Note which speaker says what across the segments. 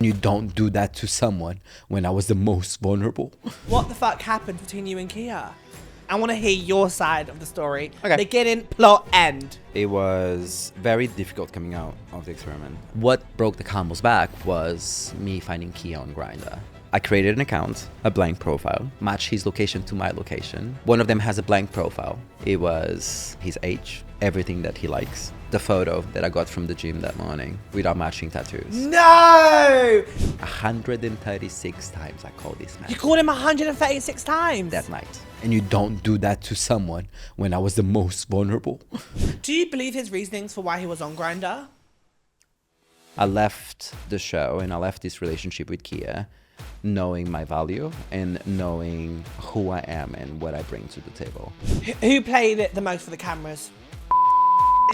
Speaker 1: You don't do that to someone when I was the most vulnerable.
Speaker 2: What the fuck happened between you and Keye? I want to hear your side of the story.
Speaker 1: Okay.
Speaker 2: Beginning, plot, end.
Speaker 1: It was very difficult coming out of the experiment. What broke the camel's back was me finding Keye on Grindr. I created an account, a blank profile, matched his location to my location. One of them has a blank profile. It was his age, everything that he likes. The photo that I got from the gym that morning without matching tattoos.
Speaker 2: No!
Speaker 1: 136 times I called this man
Speaker 2: You called him 136 times.
Speaker 1: that night. And you don't do that to someone when I was the most vulnerable.
Speaker 2: Do you believe his reasonings for why he was on Grindr?
Speaker 1: I left the show and I left this relationship with Keye knowing my value and knowing who I am and what I bring to the table.
Speaker 2: Who played it the most for the cameras?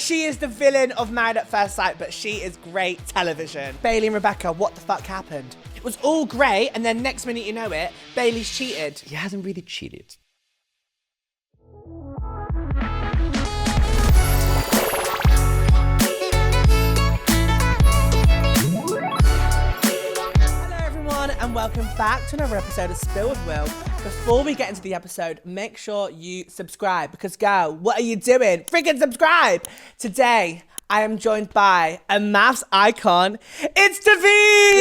Speaker 2: She is the villain of Married at First Sight, but she is great television. Bailey and Rebecca, what the fuck happened? It was all great, and then next minute you know it, Bailey's cheated.
Speaker 1: He hasn't really cheated.
Speaker 2: And welcome back to another episode of Spill with Will. Before we get into the episode, make sure you subscribe because, girl, what are you doing? Freaking subscribe! Today, I am joined by a MAFS icon. It's Davide!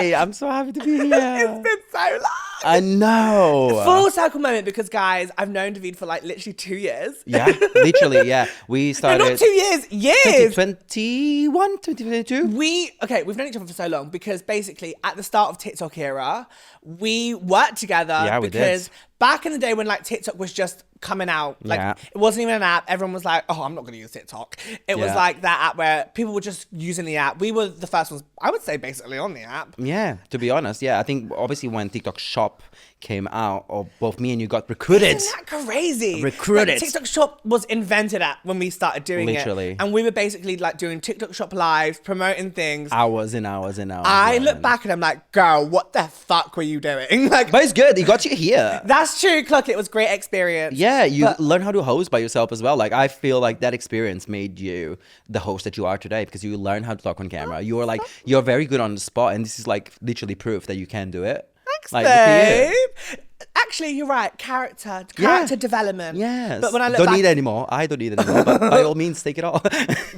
Speaker 1: Yay! I'm so happy to be here.
Speaker 2: It's been so long.
Speaker 1: I know.
Speaker 2: Full circle moment because, guys, I've known Davide for like literally 2 years.
Speaker 1: Yeah, literally, yeah. We
Speaker 2: No,
Speaker 1: started...
Speaker 2: not 2 years, years!
Speaker 1: 2021, 2022?
Speaker 2: We've known each other for so long because basically at the start of TikTok era, we worked together.
Speaker 1: Yeah, we
Speaker 2: because
Speaker 1: did.
Speaker 2: back in the day when like TikTok was just coming out, like
Speaker 1: Yeah.
Speaker 2: it wasn't even an app. Everyone was like, oh, I'm not going to use TikTok. It was
Speaker 1: Yeah.
Speaker 2: like that app where people were just using the app. We were the first ones, I would say, basically on the app.
Speaker 1: Yeah, to be honest, yeah. I think obviously when TikTok Shop came out, or both me and you got recruited.
Speaker 2: Isn't that crazy?
Speaker 1: Recruited.
Speaker 2: Like, TikTok Shop was invented at when we started doing
Speaker 1: Literally.
Speaker 2: it. And we were basically like doing TikTok Shop lives, promoting things.
Speaker 1: Hours and hours and hours.
Speaker 2: I
Speaker 1: man.
Speaker 2: look back and I'm like, girl, what the fuck were you doing? Like,
Speaker 1: But it's good. It got you here.
Speaker 2: that's true, Cluck. It was a great experience.
Speaker 1: Yeah, you
Speaker 2: But-
Speaker 1: learn how to host by yourself as well. Like, I feel like that experience made you the host that you are today because you learn how to talk on camera. You are like, you're very good on the spot, and this is like literally proof that you can do it.
Speaker 2: Thanks,
Speaker 1: Like, look at you.
Speaker 2: babe. Actually, you're right. Character development.
Speaker 1: Yes.
Speaker 2: But when I look
Speaker 1: don't
Speaker 2: back,
Speaker 1: need it anymore. I don't need it anymore. But by all means, take it all.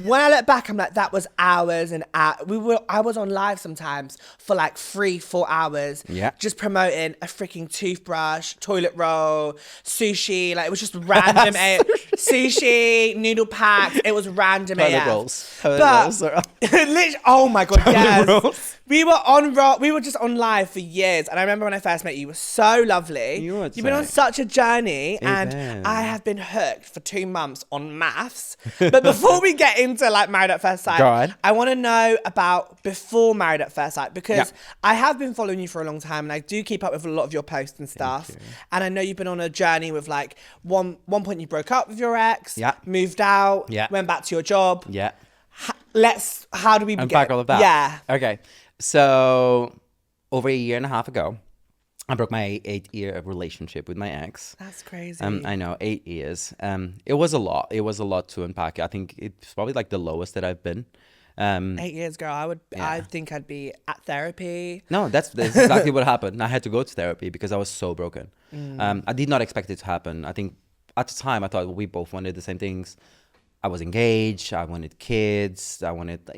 Speaker 2: when I look back, I'm like, that was hours and hours. I was on live sometimes for like 3-4 hours.
Speaker 1: Yeah.
Speaker 2: Just promoting a freaking toothbrush, toilet roll, sushi. Like it was just random. Sushi, noodle packs. It was random.
Speaker 1: Toilet
Speaker 2: AF.
Speaker 1: rolls.
Speaker 2: But literally, oh my god, yes.
Speaker 1: rolls.
Speaker 2: We were just on live for years, and I remember when I first met you, you were so lovely.
Speaker 1: You've
Speaker 2: been on such a journey, and
Speaker 1: Amen.
Speaker 2: I have been hooked for 2 months on MAFS. But before we get into like Married at First Sight,
Speaker 1: Go on.
Speaker 2: I want to know about before Married at First Sight because
Speaker 1: Yeah.
Speaker 2: I have been following you for a long time, and I do keep up with a lot of your posts and stuff. And I know you've been on a journey with like one point you broke up with your ex,
Speaker 1: Yeah.
Speaker 2: moved out,
Speaker 1: Yeah.
Speaker 2: went back to your job.
Speaker 1: Yeah.
Speaker 2: How do we begin?
Speaker 1: Unpack all of that.
Speaker 2: Yeah.
Speaker 1: Okay. So, over a year and a half ago, I broke my 8-year relationship with my ex.
Speaker 2: That's crazy.
Speaker 1: I know, 8 years. It was a lot. It was a lot to unpack. I think it's probably like the lowest that I've been.
Speaker 2: 8 years, girl. I
Speaker 1: Yeah.
Speaker 2: think I'd be at therapy.
Speaker 1: No, that's exactly what happened. I had to go to therapy because I was so broken. I did not expect it to happen. I think at the time I thought we both wanted the same things. I was engaged. I wanted kids. I wanted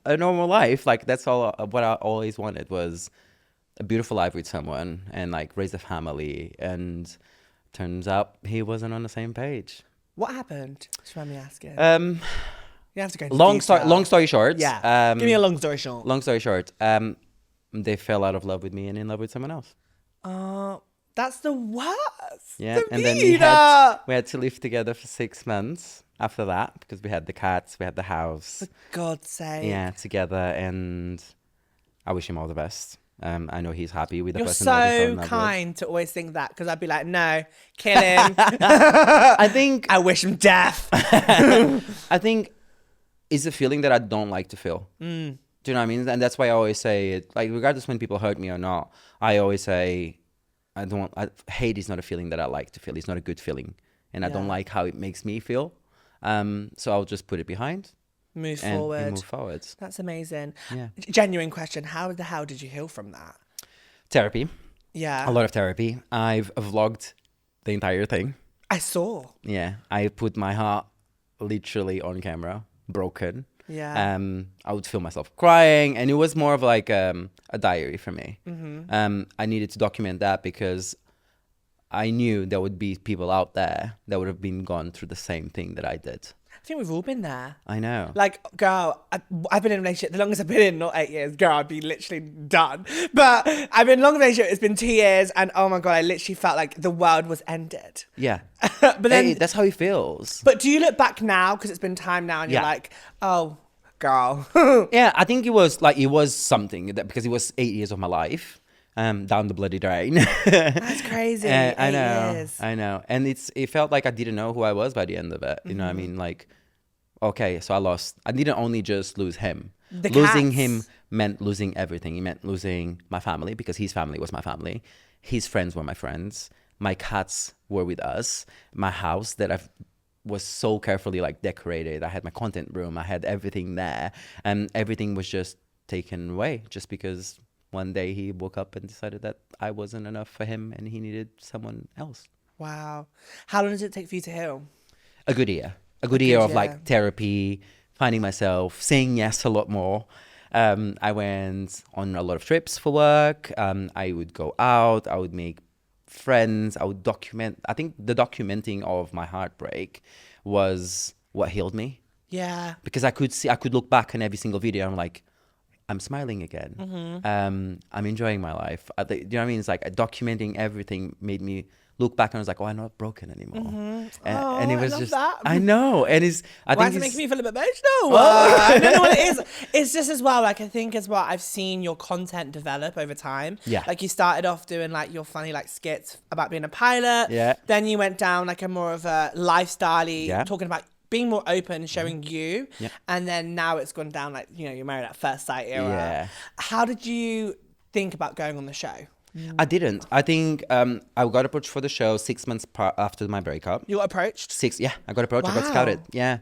Speaker 1: a normal life. Like that's all what I always wanted was a beautiful life with someone and like raise a family. And turns out he wasn't on the same page.
Speaker 2: What happened? Just mind me asking. You have to go into
Speaker 1: Long
Speaker 2: detail.
Speaker 1: story short.
Speaker 2: Yeah. Give me a long story short.
Speaker 1: Long story short. They fell out of love with me and in love with someone else.
Speaker 2: That's the worst.
Speaker 1: Yeah, and then
Speaker 2: Davide!
Speaker 1: we had to live together for 6 months after that because we had the cats, we had the house.
Speaker 2: For God's sake.
Speaker 1: Yeah, together, and I wish him all the best. I know he's happy with the
Speaker 2: You're
Speaker 1: person that he's
Speaker 2: so
Speaker 1: in love with.
Speaker 2: kind to always think that because I'd be like, no, kill him.
Speaker 1: I think
Speaker 2: I wish him death.
Speaker 1: I think it's a feeling that I don't like to feel. Do you know what I mean? And that's why I always say it. Like regardless when people hurt me or not, I always say hate is not a feeling that I like to feel. It's not a good feeling. And I don't like how it makes me feel. So I'll just put it behind
Speaker 2: Move
Speaker 1: and
Speaker 2: forward.
Speaker 1: move forward.
Speaker 2: That's amazing.
Speaker 1: Yeah.
Speaker 2: Genuine question. How the hell did you heal from that?
Speaker 1: Therapy.
Speaker 2: Yeah.
Speaker 1: A lot of therapy. I've vlogged the entire thing.
Speaker 2: I saw.
Speaker 1: Yeah. I put my heart literally on camera, broken.
Speaker 2: Yeah.
Speaker 1: I would feel myself crying, and it was more of like a diary for me. I needed to document that because I knew there would be people out there that would have been gone through the same thing that I did.
Speaker 2: I think we've all been there.
Speaker 1: I know.
Speaker 2: Like, girl, I've been in a relationship. The longest I've been in, not 8 years. Girl, I'd be literally done. But I've been in a long relationship. It's been 2 years. And oh my God, I literally felt like the world was ended.
Speaker 1: Yeah.
Speaker 2: But then,
Speaker 1: Hey, that's how it feels.
Speaker 2: but do you look back now, because it's been time now, and you're
Speaker 1: Yeah.
Speaker 2: like, oh, girl.
Speaker 1: Yeah, I think it was something that, because it was 8 years of my life down the bloody drain.
Speaker 2: That's crazy.
Speaker 1: I
Speaker 2: 8
Speaker 1: know,
Speaker 2: years.
Speaker 1: I know, and it felt like I didn't know who I was by the end of it. You know what I mean? Like, okay, so I didn't only just lose him. Losing
Speaker 2: cats.
Speaker 1: him meant losing everything. It meant losing my family, because his family was my family. His friends were my friends. My cats were with us. My house that was so carefully like decorated. I had my content room. I had everything there, and everything was just taken away just because one day he woke up and decided that I wasn't enough for him and he needed someone else.
Speaker 2: Wow. How long does it take for you to heal?
Speaker 1: A good year. A good year of
Speaker 2: year.
Speaker 1: like therapy, finding myself, saying yes a lot more. I went on a lot of trips for work. I would go out. I would make friends. I would document. I think the documenting of my heartbreak was what healed me,
Speaker 2: Yeah.
Speaker 1: because I could look back on every single video. I'm like, I'm smiling again. I'm enjoying my life. Do you know what I mean? It's like documenting everything made me look back and I was like, oh, I'm not broken anymore. And it
Speaker 2: Oh,
Speaker 1: was
Speaker 2: I love
Speaker 1: just,
Speaker 2: that.
Speaker 1: I know. And I
Speaker 2: Why
Speaker 1: think
Speaker 2: is it
Speaker 1: it's,
Speaker 2: making me feel a bit emotional? I don't know what it is. It's just as well, like, I think as well, I've seen your content develop over time.
Speaker 1: Yeah.
Speaker 2: Like, you started off doing, like, your funny, like, skits about being a pilot.
Speaker 1: Yeah.
Speaker 2: Then you went down, like, a more of a lifestyle-y,
Speaker 1: Yeah.
Speaker 2: talking about being more open, showing you.
Speaker 1: Yeah.
Speaker 2: And then now it's gone down, like, you know, you're married at first sight era.
Speaker 1: Yeah.
Speaker 2: How did you think about going on the show?
Speaker 1: I didn't. I think I got approached for the show 6 months after my breakup.
Speaker 2: You got approached?
Speaker 1: Yeah, I got approached. I got
Speaker 2: Wow.
Speaker 1: scouted. Yeah.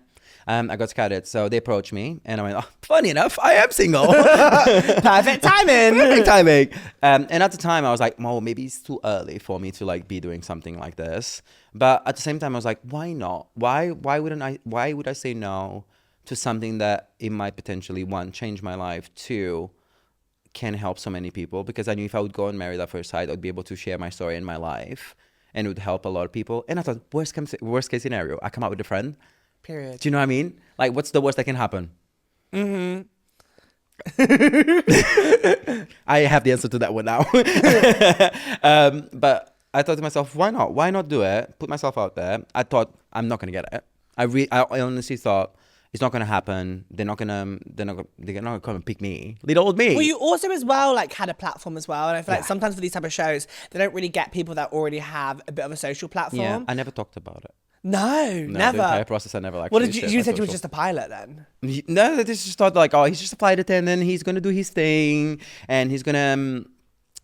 Speaker 1: I got scouted. So they approached me and I went, oh, funny enough, I am single.
Speaker 2: Perfect timing.
Speaker 1: Perfect timing. And at the time I was like, oh, maybe it's too early for me to like be doing something like this. But at the same time I was like, why not? Why would I say no to something that it might potentially, one, change my life, two, can help so many people? Because I knew if I would go and Married at First Sight, I'd be able to share my story and my life, and it would help a lot of people. And I thought, worst case scenario, I come out with a friend.
Speaker 2: Period.
Speaker 1: Do you know what I mean? Like, what's the worst that can happen? I have the answer to that one now. But I thought to myself, why not? Why not do it? Put myself out there. I thought, I'm not gonna get it. I honestly thought, it's not gonna happen. They're not gonna come and pick me. Little old me.
Speaker 2: Well, you also as well like had a platform as well, and I feel like
Speaker 1: Yeah.
Speaker 2: sometimes for these type of shows, they don't really get people that already have a bit of a social platform.
Speaker 1: Yeah, I never talked about it.
Speaker 2: No,
Speaker 1: No,
Speaker 2: never.
Speaker 1: The entire process, I never like.
Speaker 2: What did you said you were just a pilot then?
Speaker 1: No, they just thought like, oh, he's just a flight attendant. He's gonna do his thing, and he's gonna,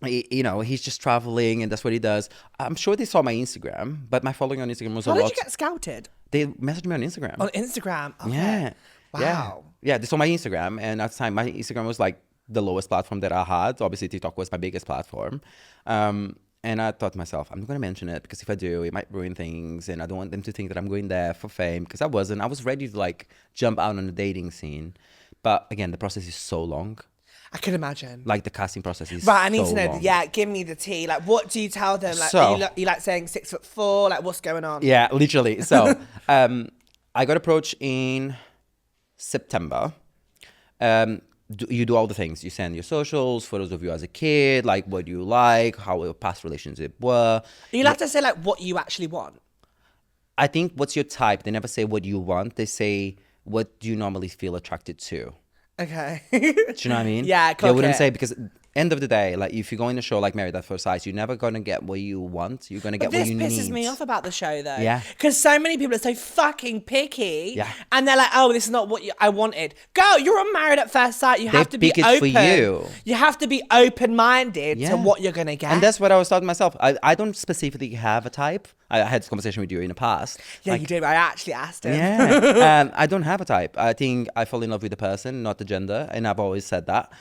Speaker 1: he's just traveling, and that's what he does. I'm sure they saw my Instagram, but my following on Instagram was
Speaker 2: How
Speaker 1: a
Speaker 2: did
Speaker 1: lot.
Speaker 2: you get scouted?
Speaker 1: They messaged me on Instagram.
Speaker 2: On Instagram. Okay.
Speaker 1: Yeah.
Speaker 2: Wow.
Speaker 1: Yeah. They saw my Instagram, and at the time, my Instagram was like the lowest platform that I had. Obviously, TikTok was my biggest platform. And I thought to myself, I'm not going to mention it because if I do, it might ruin things. And I don't want them to think that I'm going there for fame, because I wasn't. I was ready to like jump out on the dating scene. But again, the process is so long.
Speaker 2: I can imagine.
Speaker 1: Like the casting process is
Speaker 2: Right, I need
Speaker 1: so
Speaker 2: to know.
Speaker 1: long.
Speaker 2: Yeah, give me the tea. Like, what do you tell them? Like,
Speaker 1: So-
Speaker 2: you like saying 6'4"? Like, what's going on?
Speaker 1: Yeah, literally. So I got approached in September. You do all the things. You send your socials, photos of you as a kid, like what do you like, how your past relationship were.
Speaker 2: You have to say like what you actually want.
Speaker 1: I think what's your type? They never say what you want. They say what do you normally feel attracted to.
Speaker 2: Okay.
Speaker 1: Do you know what I mean?
Speaker 2: Yeah,
Speaker 1: They wouldn't
Speaker 2: clock it.
Speaker 1: say because, end of the day, like if you go in a show like Married at First Sight, you're never gonna get what you want. You're gonna get what you need.
Speaker 2: This pisses me off about the show though.
Speaker 1: Yeah.
Speaker 2: Because so many people are so fucking picky.
Speaker 1: Yeah.
Speaker 2: And they're like, oh, this is not what I wanted. Girl, you're on Married at First Sight. You have to be
Speaker 1: pick it
Speaker 2: open.
Speaker 1: for you.
Speaker 2: You have to be open-minded to what you're gonna get.
Speaker 1: And that's what I was thought myself. I don't specifically have a type. I had this conversation with you in the past.
Speaker 2: Yeah, you did. I actually asked him.
Speaker 1: Yeah. I don't have a type. I think I fall in love with the person, not the gender. And I've always said that.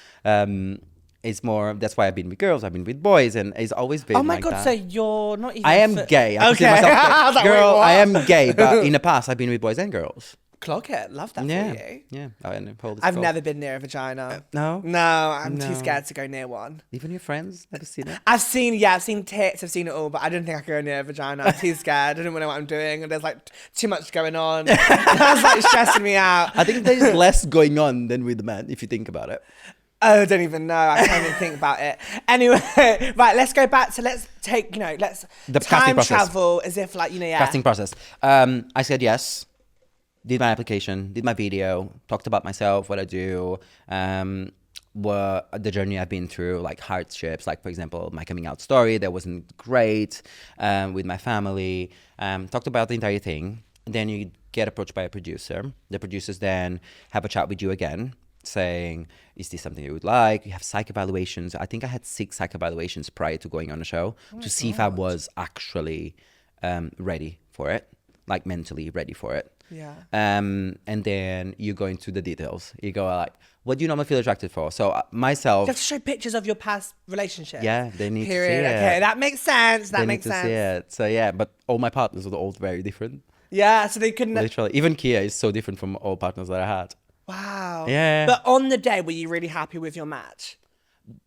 Speaker 1: It's more, that's why I've been with girls, I've been with boys, and it's always been
Speaker 2: Oh my
Speaker 1: like
Speaker 2: God,
Speaker 1: that.
Speaker 2: so you're not even...
Speaker 1: I am gay. I consider
Speaker 2: Okay.
Speaker 1: myself gay.
Speaker 2: I was like,
Speaker 1: Girl,
Speaker 2: wait, what?
Speaker 1: I am gay, but in the past, I've been with boys and girls.
Speaker 2: Clock it. Love that
Speaker 1: Yeah.
Speaker 2: for you.
Speaker 1: Yeah.
Speaker 2: I've never been near a vagina.
Speaker 1: No?
Speaker 2: No, I'm too
Speaker 1: No.
Speaker 2: scared to go near one.
Speaker 1: Even your friends? Never seen it?
Speaker 2: I've seen tits, I've seen it all, but I don't think I could go near a vagina. I'm too scared. I don't know what I'm doing, and there's like too much going on. That's like stressing me out.
Speaker 1: I think there's less going on than with the men, if you think about it.
Speaker 2: Oh, I don't even know. I can't even think about it. Anyway, right, let's go back to, let's take, let's
Speaker 1: The casting
Speaker 2: time
Speaker 1: process.
Speaker 2: travel as if like, yeah.
Speaker 1: Casting process. I said yes. Did my application, did my video, talked about myself, what I do, what the journey I've been through, like hardships, like for example, my coming out story that wasn't great with my family. Talked about the entire thing. Then you get approached by a producer. The producers then have a chat with you again, saying, is this something you would like? You have psych evaluations. I think I had 6 psych evaluations prior to going on the show to see if I was actually ready for it, like mentally ready for it.
Speaker 2: Yeah.
Speaker 1: And then you go into the details. You go like, what do you normally feel attracted for? So myself.
Speaker 2: You have to show pictures of your past relationship.
Speaker 1: Yeah, they need
Speaker 2: Period.
Speaker 1: to see it.
Speaker 2: Okay, that makes sense. That
Speaker 1: They
Speaker 2: makes
Speaker 1: need to
Speaker 2: sense.
Speaker 1: see it. So yeah, but all my partners were all very different.
Speaker 2: Yeah, so they couldn't.
Speaker 1: Literally, even Keye is so different from all partners that I had.
Speaker 2: Wow.
Speaker 1: Yeah.
Speaker 2: But on the day, were you really happy with your match?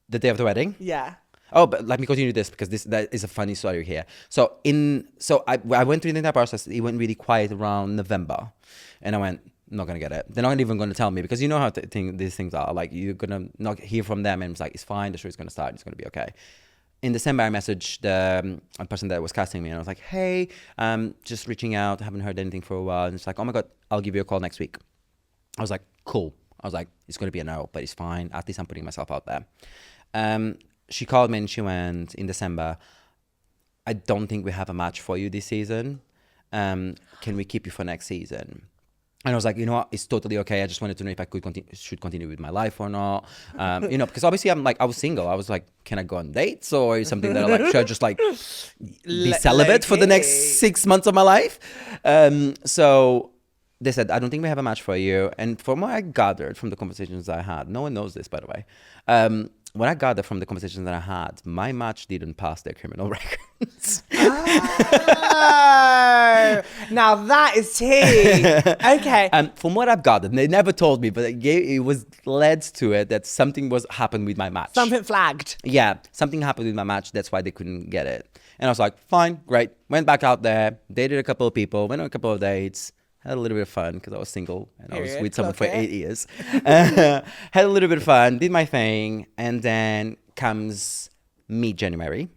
Speaker 1: The day of the wedding.
Speaker 2: Yeah.
Speaker 1: Oh, but let me continue this because that is a funny story here. So I went through the entire process. It went really quiet around November, and I went, not gonna get it. They're not even gonna tell me because you know how these things are. Like you're gonna not hear from them, and it's like it's fine. The show is gonna start. It's gonna be okay. In December, I messaged the person that was casting me, and I was like, "Hey, just reaching out. I haven't heard anything for a while." And it's like, "Oh my God, I'll give you a call next week." I was like, "Cool." I was like, "It's gonna be a no, but it's fine. At least I'm putting myself out there." She called me and she went in December, I don't think we have a match for you this season. Can we keep you for next season? And I was like, you know what? It's totally okay. I just wanted to know if I should continue with my life or not. Because obviously I was single. I was like, can I go on dates or something that I like, should I just like be celibate for the next 6 months of my life? So they said, I don't think we have a match for you. And from what I gathered from the conversations I had, no one knows this, by the way. What I gathered from the conversations that I had, my match didn't pass their criminal records.
Speaker 2: Oh, now that is tea. Okay.
Speaker 1: From what I've gathered, they never told me, but it was led to it that something happened with my match.
Speaker 2: Something flagged.
Speaker 1: Yeah, something happened with my match. That's why they couldn't get it. And I was like, fine, great. Went back out there, dated a couple of people, went on a couple of dates. Had a little bit of fun because I was single and I was with someone for 8 years. Had a little bit of fun, did my thing, and then comes mid-January.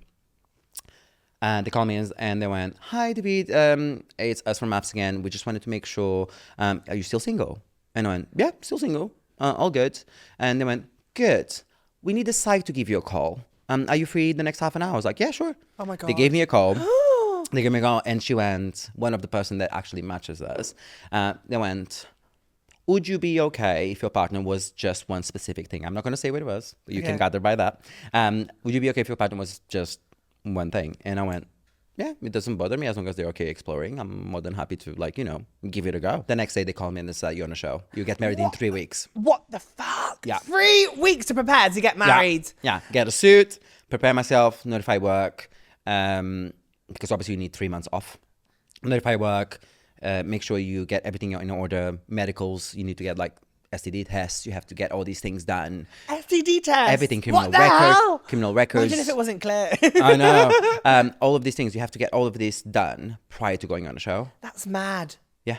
Speaker 1: They called me and they went, "Hi, David, it's us from MAFS again. We just wanted to make sure, are you still single?" And I went, "Yeah, still single, all good." And they went, "Good. We need a psych to give you a call. Are you free the next half an hour?" I was like, "Yeah, sure."
Speaker 2: Oh my God.
Speaker 1: They gave me a call. They gave me a call, and she went, one of the person that actually matches us, they went, "Would you be okay if your partner was just one specific thing?" I'm not going to say what it was, but you can gather by that. "Would you be okay if your partner was just one thing?" And I went, "Yeah, it doesn't bother me as long as they're okay exploring. I'm more than happy to, give it a go." The next day, they called me and they said, "You're on a show. You get married in 3 weeks."
Speaker 2: What the fuck?
Speaker 1: Yeah.
Speaker 2: 3 weeks to prepare to get married.
Speaker 1: Yeah. Get a suit, prepare myself, notify work, because obviously you need 3 months off. Notify work, make sure you get everything in order. Medicals, you need to get STD tests. You have to get all these things done.
Speaker 2: STD test.
Speaker 1: Everything,
Speaker 2: What the hell?
Speaker 1: criminal records.
Speaker 2: Imagine if it wasn't clear.
Speaker 1: I know. All of these things, you have to get all of this done prior to going on a show.
Speaker 2: That's mad.
Speaker 1: Yeah.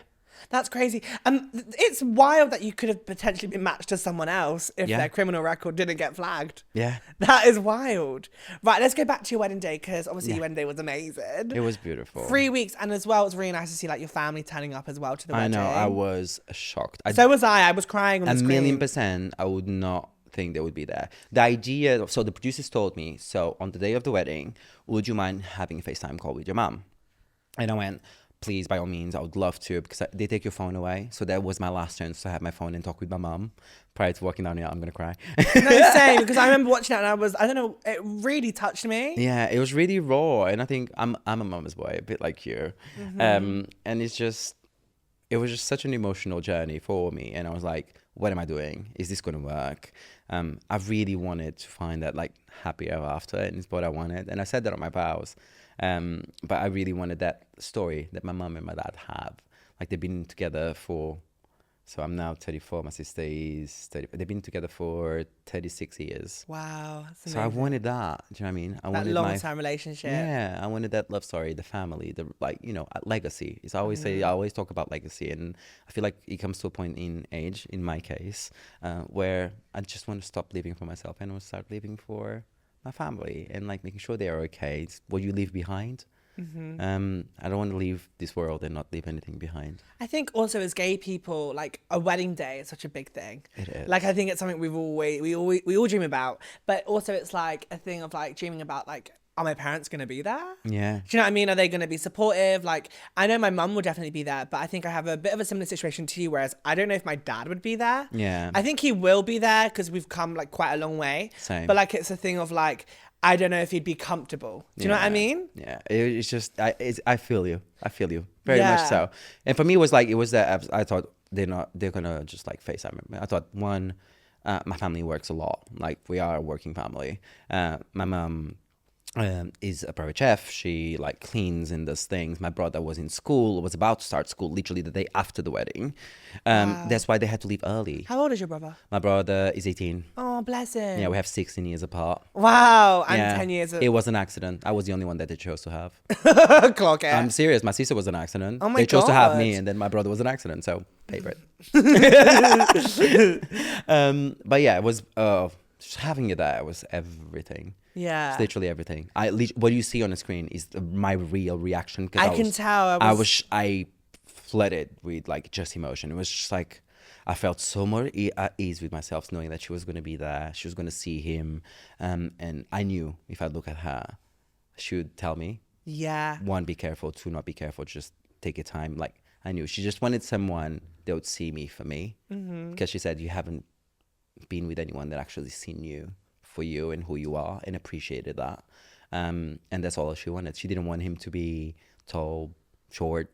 Speaker 2: That's crazy. It's wild that you could have potentially been matched to someone else if their criminal record didn't get flagged.
Speaker 1: Yeah.
Speaker 2: That is wild. Right, let's go back to your wedding day because obviously your wedding day was amazing.
Speaker 1: It was beautiful.
Speaker 2: 3 weeks, and as well, it was really nice to see your family turning up as well to the wedding.
Speaker 1: I know. I was shocked.
Speaker 2: So was I. I was crying on the screen.
Speaker 1: 1,000,000%. I would not think they would be there. The idea, so the producers told me, so on the day of the wedding, would you mind having a FaceTime call with your mom? And I went, please, by all means, I would love to, because they take your phone away. So that was my last chance to have my phone and talk with my mom prior to walking down the aisle. I'm going to cry.
Speaker 2: No, same, because I remember watching it and I don't know, it really touched me.
Speaker 1: Yeah, it was really raw. And I think I'm a mama's boy, a bit like you. And it was just such an emotional journey for me. And I was like, what am I doing? Is this going to work? I really wanted to find that like happy ever after, and it's what I wanted. And I said that on my vows. But I really wanted that story that my mum and my dad have. Like they've been together for, so I'm now 34, my sister is 30. They've been together for 36 years.
Speaker 2: Wow. That's
Speaker 1: So I
Speaker 2: amazing.
Speaker 1: wanted that. Do you know what I mean? I
Speaker 2: That
Speaker 1: wanted
Speaker 2: long-term relationship.
Speaker 1: Yeah, I wanted that love story, the family, the like, legacy. It's I always say, I always talk about legacy, and I feel like it comes to a point in age, in my case, where I just want to stop living for myself and I want to start living for my family and like making sure they're okay. It's what you leave behind. I don't want to leave this world and not leave anything behind.
Speaker 2: I think also as gay people, like a wedding day is such a big thing.
Speaker 1: It is.
Speaker 2: Like I think it's something we all dream about, but also it's like a thing of like dreaming about like, are my parents going to be there?
Speaker 1: Yeah.
Speaker 2: Do you know what I mean? Are they going to be supportive? Like, I know my mum will definitely be there, but I think I have a bit of a similar situation to you, whereas I don't know if my dad would be there.
Speaker 1: Yeah.
Speaker 2: I think he will be there because we've come like quite a long way.
Speaker 1: Same.
Speaker 2: But like, it's a thing of like, I don't know if he'd be comfortable. Do you know what I mean?
Speaker 1: Yeah. It's just, I feel you. I feel you very
Speaker 2: Yeah.
Speaker 1: much so. And for me, it was that I thought they're going to just like FaceTime me. I thought one, my family works a lot. Like we are a working family. My mom is a private chef. She like cleans and does things. My brother was in school, was about to start school literally the day after the wedding. That's why they had to leave early.
Speaker 2: How old is your brother?
Speaker 1: My brother is 18.
Speaker 2: Oh, bless him.
Speaker 1: Yeah, we have 16 years apart.
Speaker 2: Wow. And
Speaker 1: Yeah.
Speaker 2: 10 years of
Speaker 1: It was an accident. I was the only one that they chose to have.
Speaker 2: clock it.
Speaker 1: I'm serious. My sister was an accident.
Speaker 2: Oh my
Speaker 1: They chose to have me,
Speaker 2: God.
Speaker 1: and then my brother was an accident. So favorite. But yeah, it was just having it there was everything.
Speaker 2: Yeah.
Speaker 1: It's literally everything. What you see on the screen is my real reaction.
Speaker 2: I can tell.
Speaker 1: I flooded with like just emotion. It was just like I felt so more at ease with myself, knowing that she was going to be there. She was going to see him, and I knew if I look at her, she would tell me,
Speaker 2: Yeah.
Speaker 1: one, be careful. Two, not be careful. Just take your time. Like I knew she just wanted someone that would see me for me, because she said you haven't been with anyone that actually seen you for you and who you are and appreciated that. And that's all she wanted. She didn't want him to be tall, short,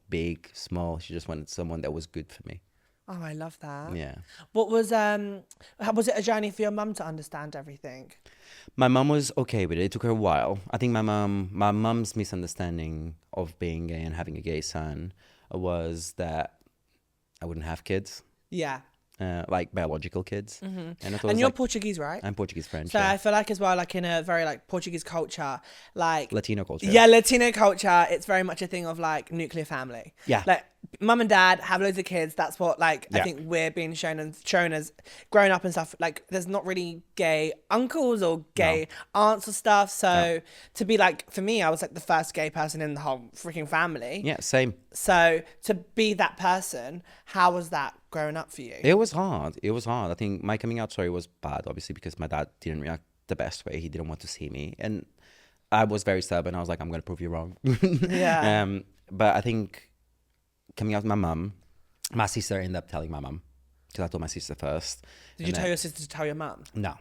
Speaker 1: big, small. She just wanted someone that was good for me.
Speaker 2: Oh, I love that.
Speaker 1: Yeah.
Speaker 2: What was it a journey for your mum to understand everything?
Speaker 1: My mom was okay with it. It took her a while. I think my mom's misunderstanding of being gay and having a gay son was that I wouldn't have kids.
Speaker 2: Yeah.
Speaker 1: Like biological kids. And I thought
Speaker 2: And you're Portuguese, right?
Speaker 1: I'm Portuguese French.
Speaker 2: So
Speaker 1: yeah.
Speaker 2: I feel like as well, like in a very like Portuguese culture, like
Speaker 1: Latino culture.
Speaker 2: yeah, Latino culture, it's very much a thing of like nuclear family.
Speaker 1: Yeah.
Speaker 2: Like mum and dad have loads of kids. That's what like I
Speaker 1: Yeah.
Speaker 2: think we're being shown as growing up and stuff. Like there's not really gay uncles or gay aunts or stuff. So to be like, for me, I was like the first gay person in the whole freaking family.
Speaker 1: Yeah, same.
Speaker 2: So to be that person, how was that growing up for you?
Speaker 1: It was hard. I think my coming out story was bad, obviously, because my dad didn't react the best way. He didn't want to see me. And I was very stubborn. I was like, I'm going to prove you wrong.
Speaker 2: Yeah.
Speaker 1: But I think coming out with my mum, my sister ended up telling my mum, because I told my sister first.
Speaker 2: Did you tell your sister to tell your mum?
Speaker 1: No.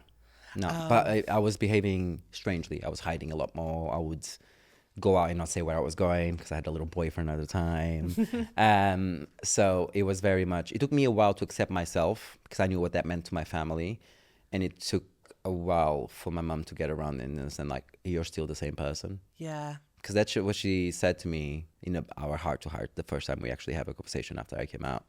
Speaker 1: But I was behaving strangely. I was hiding a lot more. I would go out and not say where I was going because I had a little boyfriend at the time. So it was very much, it took me a while to accept myself because I knew what that meant to my family. And it took a while for my mom to get around and understand, like, you're still the same person.
Speaker 2: Yeah.
Speaker 1: Because that's what she said to me in our heart to heart the first time we actually have a conversation after I came out.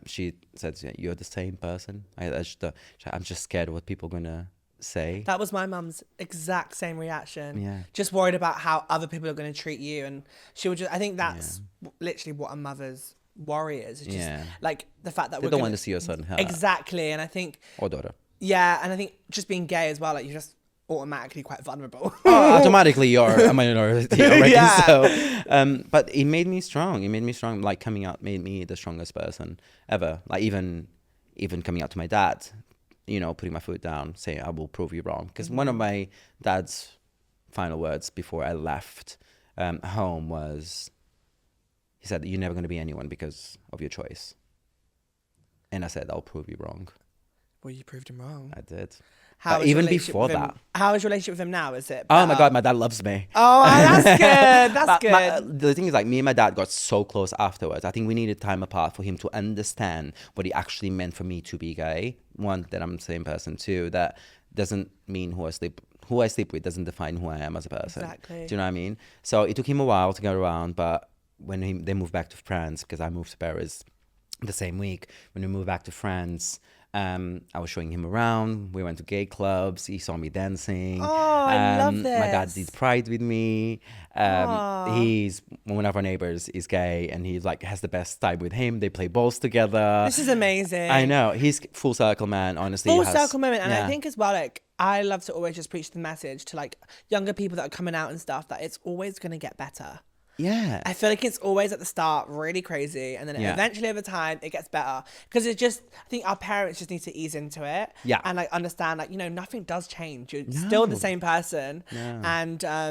Speaker 1: She said, you're the same person. I'm just scared of what people are going to say.
Speaker 2: That was my mum's exact same reaction.
Speaker 1: Yeah.
Speaker 2: Just worried about how other people are going to treat you. And she would just, I think that's literally what a mother's worry is. It's just like the fact that
Speaker 1: They don't want to see your son hurt.
Speaker 2: Exactly. And I think,
Speaker 1: Or daughter.
Speaker 2: yeah. And I think just being gay as well, like you're just automatically quite vulnerable.
Speaker 1: Automatically you're a minority already.
Speaker 2: Yeah.
Speaker 1: So, but it made me strong. Like coming out made me the strongest person ever. Like even coming out to my dad, putting my foot down, saying I will prove you wrong. Because one of my dad's final words before I left home was, he said, "You're never going to be anyone because of your choice." And I said, "I'll prove you wrong."
Speaker 2: Well, you proved him wrong.
Speaker 1: I did.
Speaker 2: How
Speaker 1: But
Speaker 2: is your
Speaker 1: even
Speaker 2: relationship
Speaker 1: before
Speaker 2: with him-
Speaker 1: that,
Speaker 2: How is your relationship with him now? Is it
Speaker 1: oh my
Speaker 2: better?
Speaker 1: God, my dad loves me.
Speaker 2: Oh, that's good. That's good.
Speaker 1: The thing is, like, me and my dad got so close afterwards. I think we needed time apart for him to understand what it actually meant for me to be gay. One, that I'm the same person. Two, that doesn't mean who I sleep with doesn't define who I am as a person.
Speaker 2: Exactly.
Speaker 1: Do you know what I mean? So it took him a while to get around, but when they moved back to France, because I moved to Paris the same week, when we moved back to France, I was showing him around. We went to gay clubs. He saw me dancing.
Speaker 2: Oh, I love
Speaker 1: My dad
Speaker 2: this.
Speaker 1: did Pride with me. He's one of our neighbors is gay, and he's like has the best time with him. They play balls together.
Speaker 2: This is amazing.
Speaker 1: I know, he's full circle, man. Honestly,
Speaker 2: Full
Speaker 1: has-
Speaker 2: circle moment. And I
Speaker 1: yeah.
Speaker 2: think as well, like, I love to always just preach the message to like younger people that are coming out and stuff that it's always going to get better.
Speaker 1: Yeah.
Speaker 2: I feel like it's always at the start really crazy, and then
Speaker 1: Yeah.
Speaker 2: eventually over time it gets better, because it just, I think our parents just need to ease into it,
Speaker 1: Yeah.
Speaker 2: and like understand, like, nothing does change. You're still the same person, and at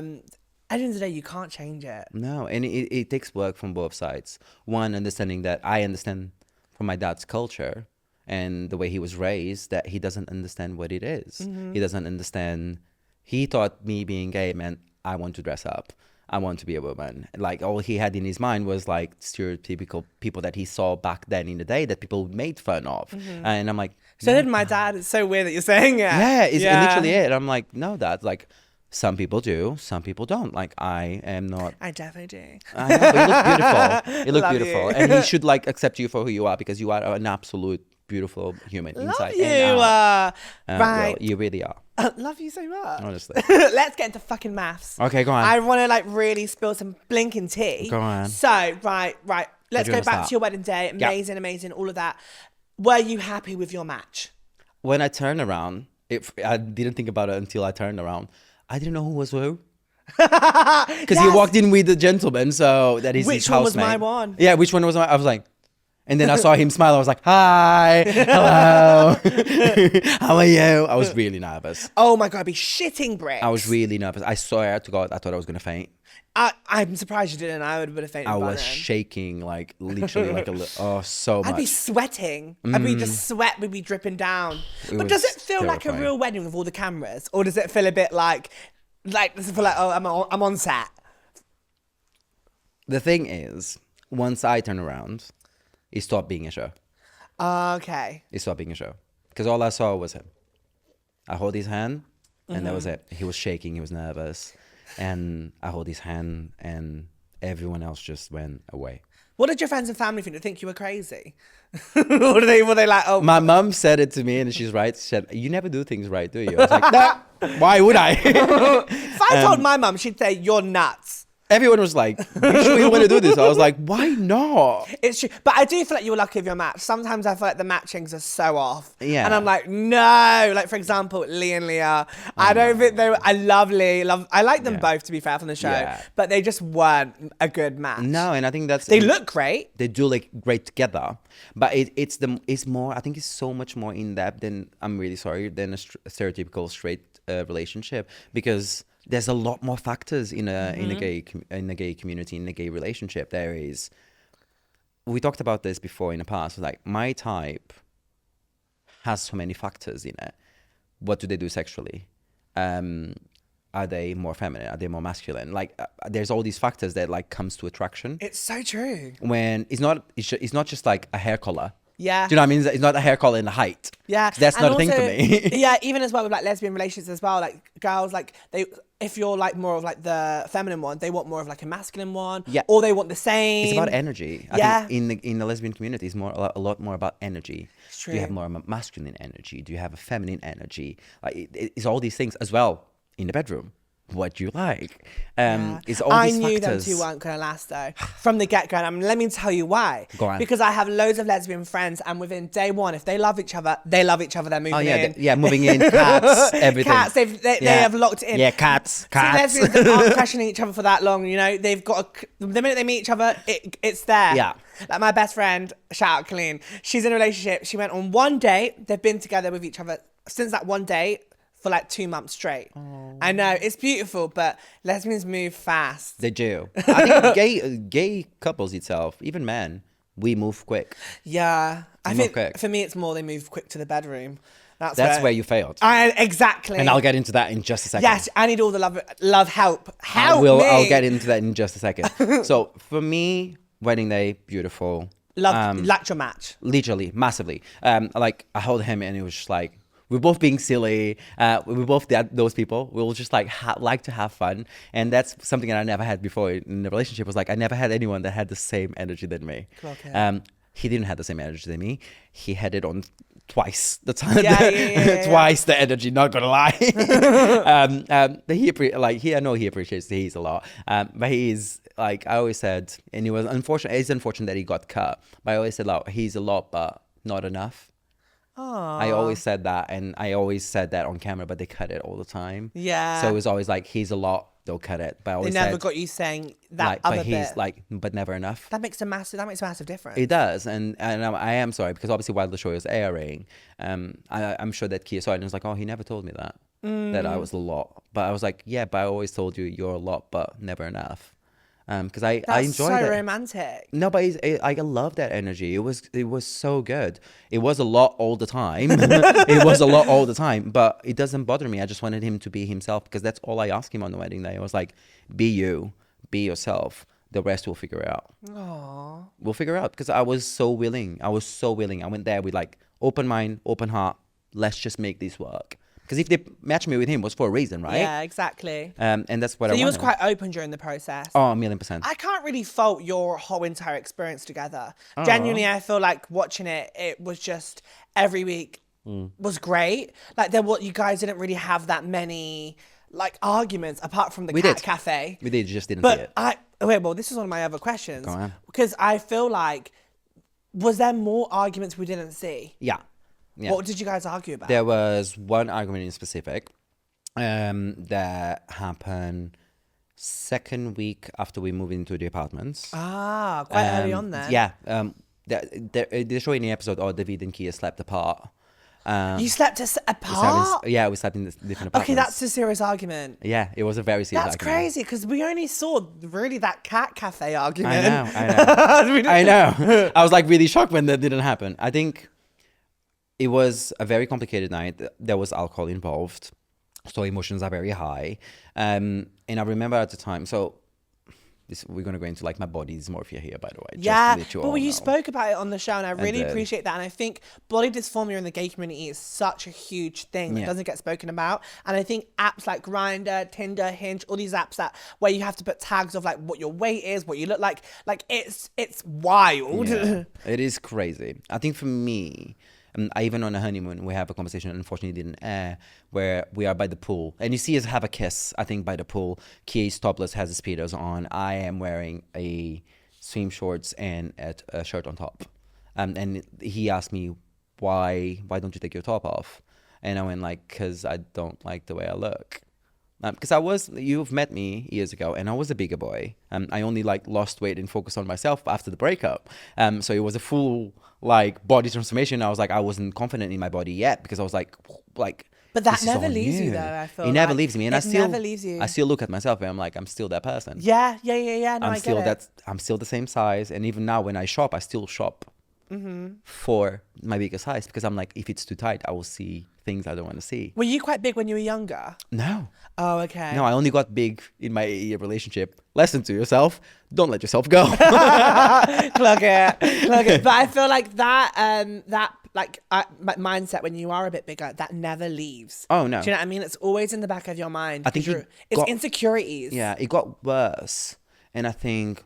Speaker 2: the end of the day you can't change it.
Speaker 1: No, and it takes work from both sides. One, understanding that I understand from my dad's culture and the way he was raised that he doesn't understand what it is. He doesn't understand. He thought me being gay meant I want to dress up. I want to be a woman. Like, all he had in his mind was like stereotypical people that he saw back then in the day that people made fun of. And I'm like,
Speaker 2: So did my dad. It's so weird that you're saying it.
Speaker 1: yeah, it's literally it. I'm like, no, Dad. Like, some people do, some people don't. Like, I am not.
Speaker 2: I definitely do.
Speaker 1: I know, but you look beautiful. You look
Speaker 2: Love
Speaker 1: beautiful,
Speaker 2: you.
Speaker 1: and he should like accept you for who you are, because you are an absolute beautiful human inside
Speaker 2: Love you.
Speaker 1: and out.
Speaker 2: Right.
Speaker 1: Well, you really are,
Speaker 2: Love you so much.
Speaker 1: honestly.
Speaker 2: Let's get into fucking maths.
Speaker 1: Okay, go on.
Speaker 2: I want to like really spill some blinking tea.
Speaker 1: Go on.
Speaker 2: So, right. Let's
Speaker 1: do you
Speaker 2: go
Speaker 1: wanna
Speaker 2: back
Speaker 1: start?
Speaker 2: to your wedding day. Amazing, all of that. Were you happy with your match?
Speaker 1: When I turned around, I didn't think about it until I turned around. I didn't know who was who. Because he walked in with the gentleman, so that is
Speaker 2: Which
Speaker 1: his
Speaker 2: one was
Speaker 1: housemate.
Speaker 2: my one?
Speaker 1: Yeah, which one was my? I was like, and then I saw him smile. I was like, "Hi, hello, how are you?" I was really nervous.
Speaker 2: Oh my God, I'd be shitting bricks.
Speaker 1: I was really nervous. I swear to God, I thought I was gonna faint.
Speaker 2: I'm surprised you didn't. I would have fainted.
Speaker 1: I
Speaker 2: by
Speaker 1: was
Speaker 2: then.
Speaker 1: shaking, like literally, like so much.
Speaker 2: I'd be sweating. I'd be just sweat would be dripping down. But does
Speaker 1: was
Speaker 2: it feel like a
Speaker 1: terrifying.
Speaker 2: real wedding with all the cameras, or does it feel a bit like does it feel like, oh, I'm on set?
Speaker 1: The thing is, once I turn around, it stopped being a show.
Speaker 2: Okay.
Speaker 1: It stopped being a show, because all I saw was him. I hold his hand, and that was it. He was shaking. He was nervous, and I hold his hand, and everyone else just went away.
Speaker 2: What did your friends and family think? Did they think you were crazy? Or were they like, oh,
Speaker 1: My mum said it to me, and she's right. She said, "You never do things right, do you?" I was like, "No. Why would I?"
Speaker 2: if I told my mum, she'd say, you're nuts.
Speaker 1: Everyone was like, "You sure you want to do this?" I was like, "Why not?"
Speaker 2: It's true. But I do feel like you were lucky with your match. Sometimes I feel like the matchings are so off.
Speaker 1: Yeah.
Speaker 2: And I'm like, no. Like, for example, Lee and Leah. I don't think they were, I love Lee. I like them
Speaker 1: Yeah.
Speaker 2: both, to be fair, from the show.
Speaker 1: Yeah.
Speaker 2: But they just weren't a good match.
Speaker 1: No, and I think that's
Speaker 2: They look great.
Speaker 1: They do look great together, but it's more. I think it's so much more in depth than, I'm really sorry, than a stereotypical straight relationship, because there's a lot more factors in a gay community, in a gay relationship. There is. We talked about this before in the past. Like, my type has so many factors in it. What do they do sexually? Are they more feminine? Are they more masculine? Like, there's all these factors that like comes to attraction.
Speaker 2: It's so true.
Speaker 1: When it's not just like a hair color.
Speaker 2: Yeah.
Speaker 1: Do you know what I mean? It's not a hair color and a height.
Speaker 2: Yeah.
Speaker 1: That's
Speaker 2: And
Speaker 1: not a thing for
Speaker 2: also,
Speaker 1: me.
Speaker 2: Yeah, even as well with like lesbian relations as well. Like, girls, like, if you're like more of like the feminine one, they want more of like a masculine one.
Speaker 1: Yeah.
Speaker 2: Or they want the same.
Speaker 1: It's about energy.
Speaker 2: Yeah.
Speaker 1: I think in the lesbian community, it's a lot more about energy.
Speaker 2: It's
Speaker 1: Do you have
Speaker 2: true.
Speaker 1: more of a masculine energy? Do you have a feminine energy? Like, it's all these things as well in the bedroom. what you like.
Speaker 2: Yeah.
Speaker 1: It's all
Speaker 2: I
Speaker 1: these
Speaker 2: knew them
Speaker 1: factors.
Speaker 2: two weren't going to last though from the get-go. And let me tell you why.
Speaker 1: Go on.
Speaker 2: Because I have loads of lesbian friends, and within day one, if they love each other, they love each other. They're moving
Speaker 1: Oh yeah,
Speaker 2: in.
Speaker 1: moving in, cats, everything.
Speaker 2: Cats, they have locked in.
Speaker 1: Yeah, cats.
Speaker 2: See, lesbians that aren't questioning each other for that long, you know, they've got the minute they meet each other, it's there.
Speaker 1: Yeah.
Speaker 2: Like my best friend, shout out Colleen, she's in a relationship. She went on one date. They've been together with each other since that one date for like 2 months straight. Oh. I know, it's beautiful, but lesbians move fast.
Speaker 1: They do. I think gay couples itself, even men, we move quick.
Speaker 2: Yeah. I
Speaker 1: move
Speaker 2: think
Speaker 1: quick.
Speaker 2: for me, it's more they move quick to the bedroom.
Speaker 1: That's where you failed.
Speaker 2: Exactly.
Speaker 1: And I'll get into that in just a second.
Speaker 2: Yes, I need all the love help. Help me.
Speaker 1: I'll get into that in just a second. So for me, wedding day, beautiful.
Speaker 2: Liked your match.
Speaker 1: Literally, massively. Like I held him and it was just like, we're both being silly. We both those people. We will just like like to have fun, and that's something that I never had before in the relationship. Was like I never had anyone that had the same energy than me.
Speaker 2: Okay.
Speaker 1: He didn't have the same energy than me. He had it on twice the time. Twice the energy. Not gonna lie. But I know he appreciates these a lot. But he's like I always said, and it was unfortunate. It's unfortunate that he got cut. But I always said, like, he's a lot, but not enough.
Speaker 2: Aww.
Speaker 1: I always said that, and I always said that on camera, but they cut it all the time.
Speaker 2: Yeah.
Speaker 1: So it was always like, he's a lot, they'll cut it. But I always
Speaker 2: They never
Speaker 1: said,
Speaker 2: got you saying that
Speaker 1: like,
Speaker 2: other
Speaker 1: but he's
Speaker 2: bit.
Speaker 1: like, but never enough.
Speaker 2: That makes a massive difference.
Speaker 1: It does, and I am sorry because obviously while the show is airing, I'm sure that Keye saw it and was like, oh, he never told me that I was a lot. But I was like, yeah, but I always told you you're a lot, but never enough. Because I enjoyed
Speaker 2: so
Speaker 1: it.
Speaker 2: romantic.
Speaker 1: No, but I love that energy. It was so good. It was a lot all the time. It was a lot all the time, but it doesn't bother me. I just wanted him to be himself because that's all I asked him on the wedding day. I was like, be you, be yourself. The rest we'll figure out.
Speaker 2: Aww.
Speaker 1: We'll figure out because I was so willing. I went there with like open mind, open heart. Let's just make this work. Because if they matched me with him, it was for a reason, right?
Speaker 2: Yeah, exactly.
Speaker 1: And that's what I wanted.
Speaker 2: So you was quite open during the process.
Speaker 1: Oh, 1,000,000%.
Speaker 2: I can't really fault your whole entire experience together. Genuinely, I feel like watching it was just every week was great. Like you guys didn't really have that many like arguments apart from the cat cafe.
Speaker 1: We did, just didn't see it.
Speaker 2: Well, this is one of my other questions.
Speaker 1: Go on.
Speaker 2: Because I feel like, was there more arguments we didn't see?
Speaker 1: Yeah. Yeah.
Speaker 2: What did you guys argue about?
Speaker 1: There was one argument in specific that happened second week after we moved into the apartments.
Speaker 2: Quite early on then.
Speaker 1: Yeah. They show in the episode, Davide and Keye slept apart.
Speaker 2: You slept apart?
Speaker 1: We slept in different apartments.
Speaker 2: Okay, that's a serious argument.
Speaker 1: Yeah, it was a very serious
Speaker 2: That's
Speaker 1: argument.
Speaker 2: crazy because we only saw really that cat cafe argument.
Speaker 1: I know. I was like really shocked when that didn't happen. I think it was a very complicated night. There was alcohol involved, so emotions are very high. And I remember at the time, we're going to go into like my body dysmorphia here, by the way.
Speaker 2: Yeah,
Speaker 1: just
Speaker 2: but you spoke about it on the show, and I really
Speaker 1: did.
Speaker 2: appreciate that. And I think body dysmorphia in the gay community is such a huge thing that doesn't get spoken about. And I think apps like Grindr, Tinder, Hinge, all these apps where you have to put tags of like what your weight is, what you look like it's wild.
Speaker 1: Yeah, it is crazy. I think for me, even on a honeymoon, we have a conversation, unfortunately didn't air, where we are by the pool. And you see us have a kiss, I think, by the pool. Keye's topless, has the speedos on. I am wearing a swim shorts and a shirt on top. And he asked me, why don't you take your top off? And I went like, because I don't like the way I look. Because you've met me years ago, and I was a bigger boy. I only like lost weight and focused on myself after the breakup. So it was a full like body transformation. I was like, I wasn't confident in my body yet because I was like.
Speaker 2: But that never leaves you, though. I feel
Speaker 1: it never leaves me, and I
Speaker 2: never leaves you.
Speaker 1: I still look at myself and I'm like, I'm still that person.
Speaker 2: Yeah. No, I get it.
Speaker 1: I'm still the same size, and even now when I shop, I still shop for my bigger size because I'm like, if it's too tight, I will see things I don't want to see.
Speaker 2: Were you quite big when you were younger?
Speaker 1: No.
Speaker 2: Oh, okay.
Speaker 1: No, I only got big in my relationship. Lesson to yourself: don't let yourself go.
Speaker 2: Plug it. But I feel like that mindset when you are a bit bigger, that never leaves.
Speaker 1: Oh no.
Speaker 2: Do you know what I mean? It's always in the back of your mind.
Speaker 1: I think
Speaker 2: it's insecurities.
Speaker 1: Yeah, it got worse, and I think.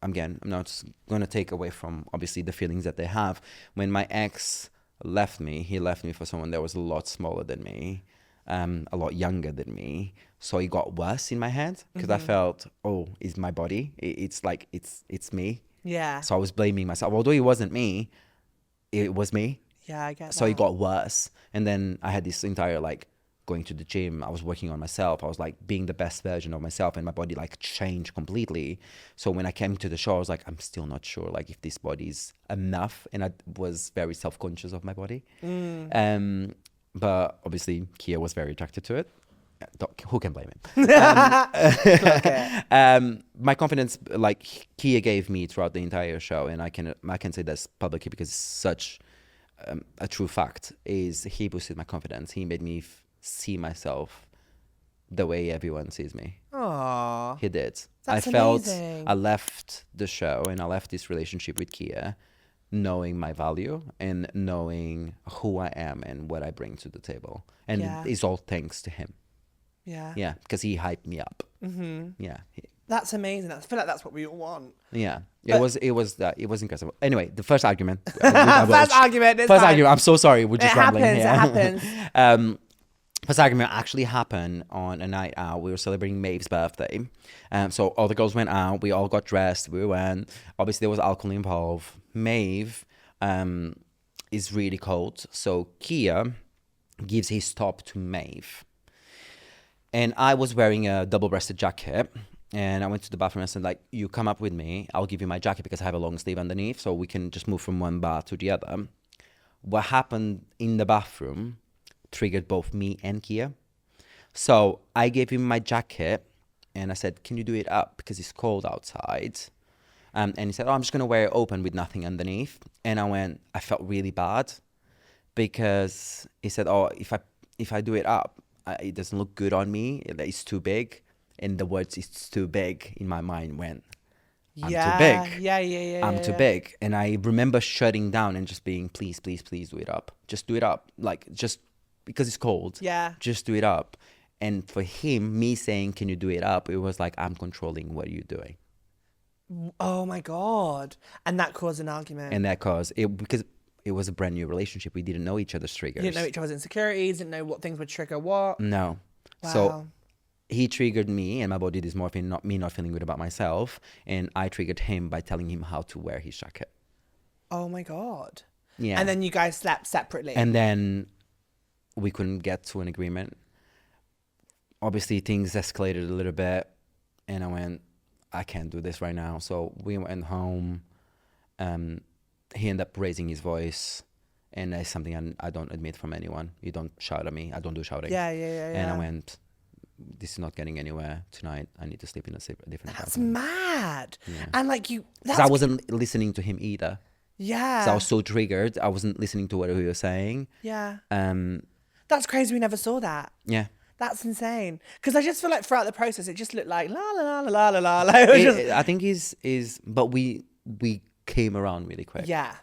Speaker 1: Again, I'm not going to take away from, obviously, the feelings that they have. When my ex left me, he left me for someone that was a lot smaller than me. a lot younger than me. So it got worse in my head because I felt, oh, it's my body. It's like, it's me.
Speaker 2: Yeah.
Speaker 1: So I was blaming myself. Although it wasn't me, it was me.
Speaker 2: Yeah, I get
Speaker 1: So
Speaker 2: that.
Speaker 1: it got worse. And then I had this entire like going to the gym. I was working on myself. I was like being the best version of myself, and my body like changed completely. So when I came to the show, I was like, I'm still not sure like if this body is enough. And I was very self-conscious of my body. But obviously Keye was very attracted to it. Who can blame him? My confidence, like Keye gave me throughout the entire show, and I can say this publicly because it's such a true fact, is he boosted my confidence. He made me see myself the way everyone sees me.
Speaker 2: Aww.
Speaker 1: He did.
Speaker 2: That's
Speaker 1: I felt
Speaker 2: amazing.
Speaker 1: I left the show and I left this relationship with Keye knowing my value and knowing who I am and what I bring to the table. And it's all thanks to him.
Speaker 2: Yeah.
Speaker 1: Yeah, because he hyped me up. Yeah.
Speaker 2: That's amazing. I feel like that's what we all want.
Speaker 1: Yeah. It was incredible. Anyway, the first argument.
Speaker 2: First argument.
Speaker 1: First argument. I'm so sorry. We're just rambling here.
Speaker 2: It happens.
Speaker 1: First argument actually happened on a night out. We were celebrating Maeve's birthday. So all the girls went out. We all got dressed. We went. Obviously, there was alcohol involved. Maeve is really cold. So Keye gives his top to Maeve. And I was wearing a double-breasted jacket. And I went to the bathroom and said, like, you come up with me. I'll give you my jacket because I have a long sleeve underneath. So we can just move from one bar to the other. What happened in the bathroom triggered both me and Keye. So I gave him my jacket and I said, can you do it up because it's cold outside? And he said, oh, I'm just going to wear it open with nothing underneath. And I felt really bad because he said, oh, if I do it up, it doesn't look good on me. It's too big. And the words "it's too big" in my mind went, I'm too big.
Speaker 2: Yeah.
Speaker 1: I'm too big. And I remember shutting down and just being, please do it up. Just do it up. Like, just because it's cold.
Speaker 2: Yeah.
Speaker 1: Just do it up. And for him, me saying, can you do it up? It was like, I'm controlling what you're doing.
Speaker 2: Oh my God. And that caused an argument.
Speaker 1: And that caused it because it was a brand new relationship. We didn't know each other's triggers.
Speaker 2: You didn't know each other's insecurities, didn't know what things would trigger what.
Speaker 1: No.
Speaker 2: Wow.
Speaker 1: So he triggered me and my body dysmorphia, not feeling good about myself. And I triggered him by telling him how to wear his jacket.
Speaker 2: Oh my God.
Speaker 1: Yeah.
Speaker 2: And then you guys slept separately.
Speaker 1: And then we couldn't get to an agreement. Obviously, things escalated a little bit. And I went, I can't do this right now. So we went home. He ended up raising his voice. And that's something I don't admit from anyone. You don't shout at me. I don't do shouting.
Speaker 2: Yeah.
Speaker 1: And I went, this is not getting anywhere tonight. I need to sleep in a different
Speaker 2: That's
Speaker 1: apartment.
Speaker 2: mad.
Speaker 1: Yeah.
Speaker 2: And like you...
Speaker 1: Because I wasn't listening to him either.
Speaker 2: Yeah.
Speaker 1: Because I was so triggered. I wasn't listening to what he was saying.
Speaker 2: Yeah.
Speaker 1: Um,
Speaker 2: That's crazy. We never saw that.
Speaker 1: yeah.
Speaker 2: That's insane. Because I just feel like throughout the process, it just looked like la la la la la la. Like, it was just...
Speaker 1: I think but we came around really quick.
Speaker 2: Yeah.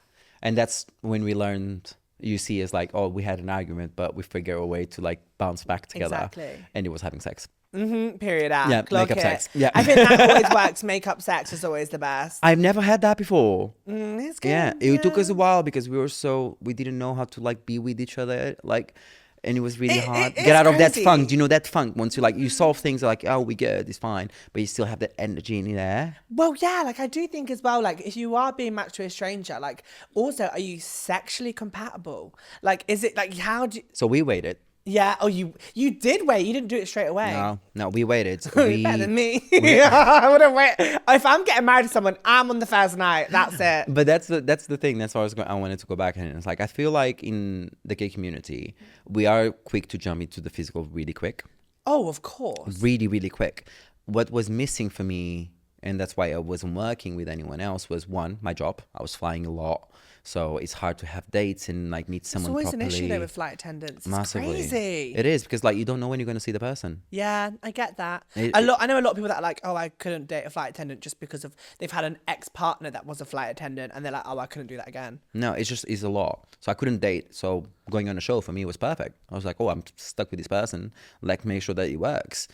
Speaker 1: And that's when we learned, you see, is like, oh, we had an argument, but we figure a way to like bounce back together.
Speaker 2: Exactly.
Speaker 1: And it was having sex.
Speaker 2: Period out.
Speaker 1: Yeah,
Speaker 2: Clock
Speaker 1: makeup
Speaker 2: it.
Speaker 1: sex. Yeah.
Speaker 2: I think that always works. Makeup sex is always the best.
Speaker 1: I've never had that before.
Speaker 2: It's good.
Speaker 1: Yeah. It took us a while because we didn't know how to like be with each other. Like, and it was really hard.
Speaker 2: It's
Speaker 1: Get out of that
Speaker 2: crazy.
Speaker 1: funk. Do you know that funk? Once you solve things like, oh, we good, it's fine. But you still have that energy in there.
Speaker 2: Well, yeah, like I do think as well, like if you are being matched to a stranger, like also, are you sexually compatible? Like, is it like, how do you...
Speaker 1: So we waited.
Speaker 2: Yeah. Oh, you did wait. You didn't do it straight away.
Speaker 1: No, we waited.
Speaker 2: You're better than me. I wouldn't wait. If I'm getting married to someone, I'm on the first night. That's it.
Speaker 1: But that's the thing. That's why I wanted to go back, and it's like I feel like in the gay community, we are quick to jump into the physical really quick.
Speaker 2: Oh, of course.
Speaker 1: Really, really quick. What was missing for me, and that's why I wasn't working with anyone else, was one, my job. I was flying a lot. So it's hard to have dates and like meet someone properly.
Speaker 2: It's always an issue though with flight attendants. It's
Speaker 1: Massively.
Speaker 2: crazy.
Speaker 1: It is because like you don't know when you're going to see the person.
Speaker 2: Yeah, I get that.
Speaker 1: I
Speaker 2: know a lot of people that are like, oh, I couldn't date a flight attendant just because of they've had an ex-partner that was a flight attendant and they're like, oh, I couldn't do that again.
Speaker 1: No, it's a lot. So I couldn't date. So going on a show for me was perfect. I was like, oh, I'm stuck with this person. Like make sure that it works.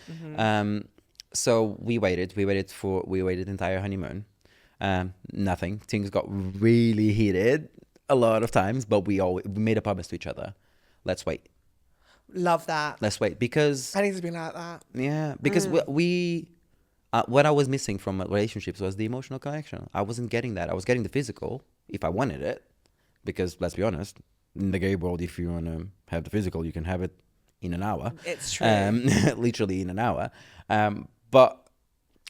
Speaker 1: So we waited the entire honeymoon. Nothing. Things got really heated a lot of times, but we made a promise to each other. Let's wait.
Speaker 2: Love that.
Speaker 1: Let's wait, because
Speaker 2: I need to be like that.
Speaker 1: yeah, because we what I was missing from relationships was the emotional connection. I wasn't getting that. I was getting the physical if I wanted it, because let's be honest, in the gay world, if you want to have the physical, you can have it in an hour.
Speaker 2: It's true.
Speaker 1: Literally in an hour. But